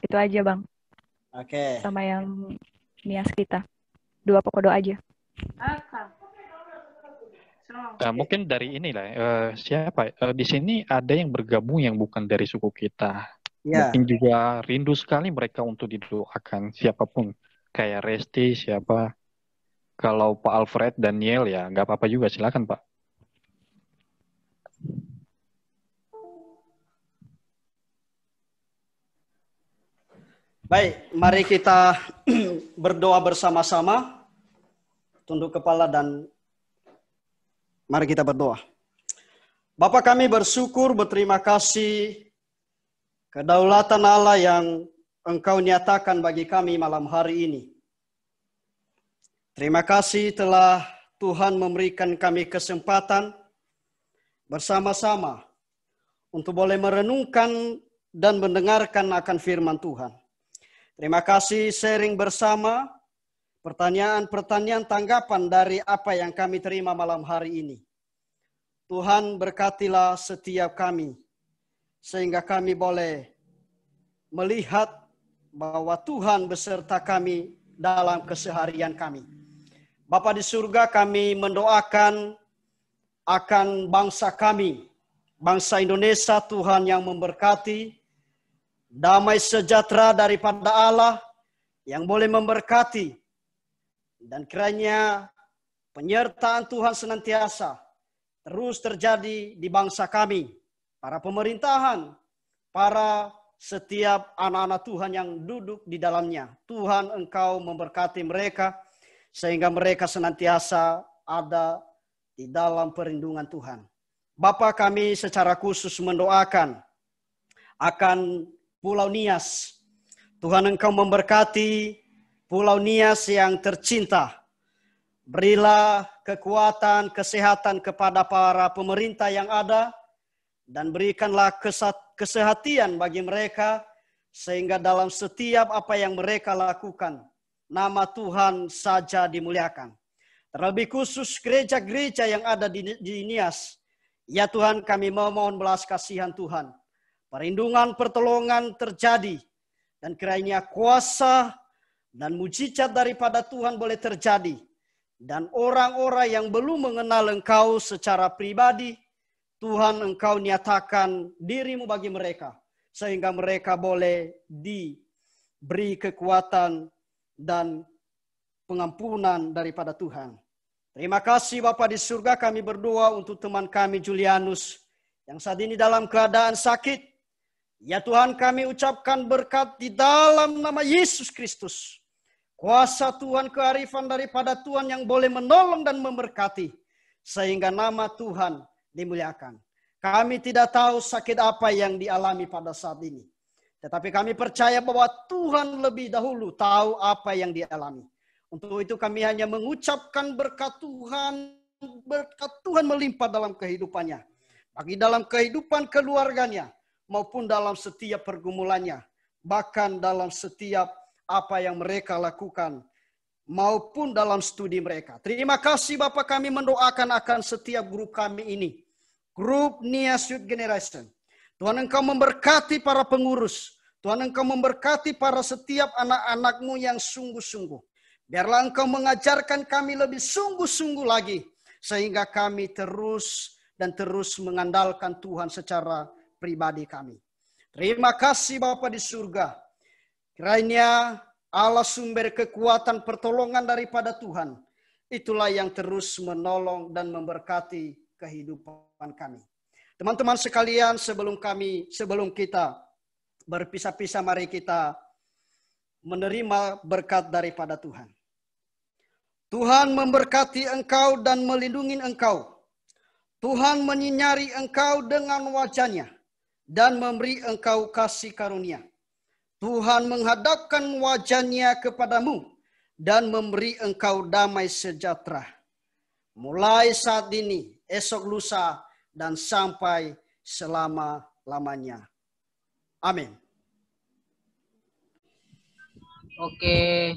Itu aja, Bang. Oke. Sama yang nias kita. 2 pokok doa aja. Mungkin dari inilah siapa di sini ada yang bergabung yang bukan dari suku kita. Ya. Mungkin juga rindu sekali mereka untuk didoakan siapapun. Kayak Resti siapa. Kalau Pak Alfred, Daniel ya nggak apa-apa juga, silakan Pak. Baik, mari kita berdoa bersama-sama. Tunduk kepala dan mari kita berdoa. Bapa kami bersyukur, berterima kasih kedaulatan Allah yang Engkau nyatakan bagi kami malam hari ini. Terima kasih telah Tuhan memberikan kami kesempatan bersama-sama untuk boleh merenungkan dan mendengarkan akan firman Tuhan. Terima kasih sharing bersama pertanyaan-pertanyaan tanggapan dari apa yang kami terima malam hari ini. Tuhan berkatilah setiap kami sehingga kami boleh melihat bahwa Tuhan beserta kami dalam keseharian kami. Bapa di surga, kami mendoakan akan bangsa kami, bangsa Indonesia, Tuhan yang memberkati, damai sejahtera daripada Allah yang boleh memberkati, dan kiranya penyertaan Tuhan senantiasa terus terjadi di bangsa kami, para pemerintahan, para setiap anak-anak Tuhan yang duduk di dalamnya. Tuhan, Engkau memberkati mereka, sehingga mereka senantiasa ada di dalam perlindungan Tuhan. Bapa, kami secara khusus mendoakan akan Pulau Nias. Tuhan, Engkau memberkati Pulau Nias yang tercinta. Berilah kekuatan, kesehatan kepada para pemerintah yang ada, dan berikanlah kesehatan bagi mereka, sehingga dalam setiap apa yang mereka lakukan, nama Tuhan saja dimuliakan. Terlebih khusus gereja-gereja yang ada di Nias. Ya Tuhan, kami memohon belas kasihan Tuhan. Perlindungan, pertolongan terjadi. Dan kiranya kuasa dan mujizat daripada Tuhan boleh terjadi. Dan orang-orang yang belum mengenal Engkau secara pribadi, Tuhan, Engkau nyatakan dirimu bagi mereka. Sehingga mereka boleh diberi kekuatan dan pengampunan daripada Tuhan. Terima kasih Bapa di surga, kami berdoa untuk teman kami Julianus yang saat ini dalam keadaan sakit. Ya Tuhan, kami ucapkan berkat di dalam nama Yesus Kristus. Kuasa Tuhan, kearifan daripada Tuhan yang boleh menolong dan memberkati. Sehingga nama Tuhan dimuliakan. Kami tidak tahu sakit apa yang dialami pada saat ini. Tetapi kami percaya bahwa Tuhan lebih dahulu tahu apa yang dialami. Untuk itu kami hanya mengucapkan berkat Tuhan melimpah dalam kehidupannya. Bagi dalam kehidupan keluarganya, maupun dalam setiap pergumulannya. Bahkan dalam setiap apa yang mereka lakukan, maupun dalam studi mereka. Terima kasih Bapak, kami mendoakan akan setiap grup kami ini. Grup Nias Youth Generation. Tuhan, Engkau memberkati para pengurus. Tuhan, Engkau memberkati para setiap anak-anak-Mu yang sungguh-sungguh. Biarlah Engkau mengajarkan kami lebih sungguh-sungguh lagi. Sehingga kami terus mengandalkan Tuhan secara pribadi kami. Terima kasih Bapa di surga. Kiranya Allah sumber kekuatan pertolongan daripada Tuhan. Itulah yang terus menolong dan memberkati kehidupan kami. Teman-teman sekalian, sebelum kita berpisah-pisah, mari kita menerima berkat daripada Tuhan. Tuhan memberkati engkau dan melindungi engkau. Tuhan menyinari engkau dengan wajah-Nya dan memberi engkau kasih karunia. Tuhan menghadapkan wajah-Nya kepadamu dan memberi engkau damai sejahtera. Mulai saat ini, esok lusa, dan sampai selama selama-lamanya. Amin. Oke,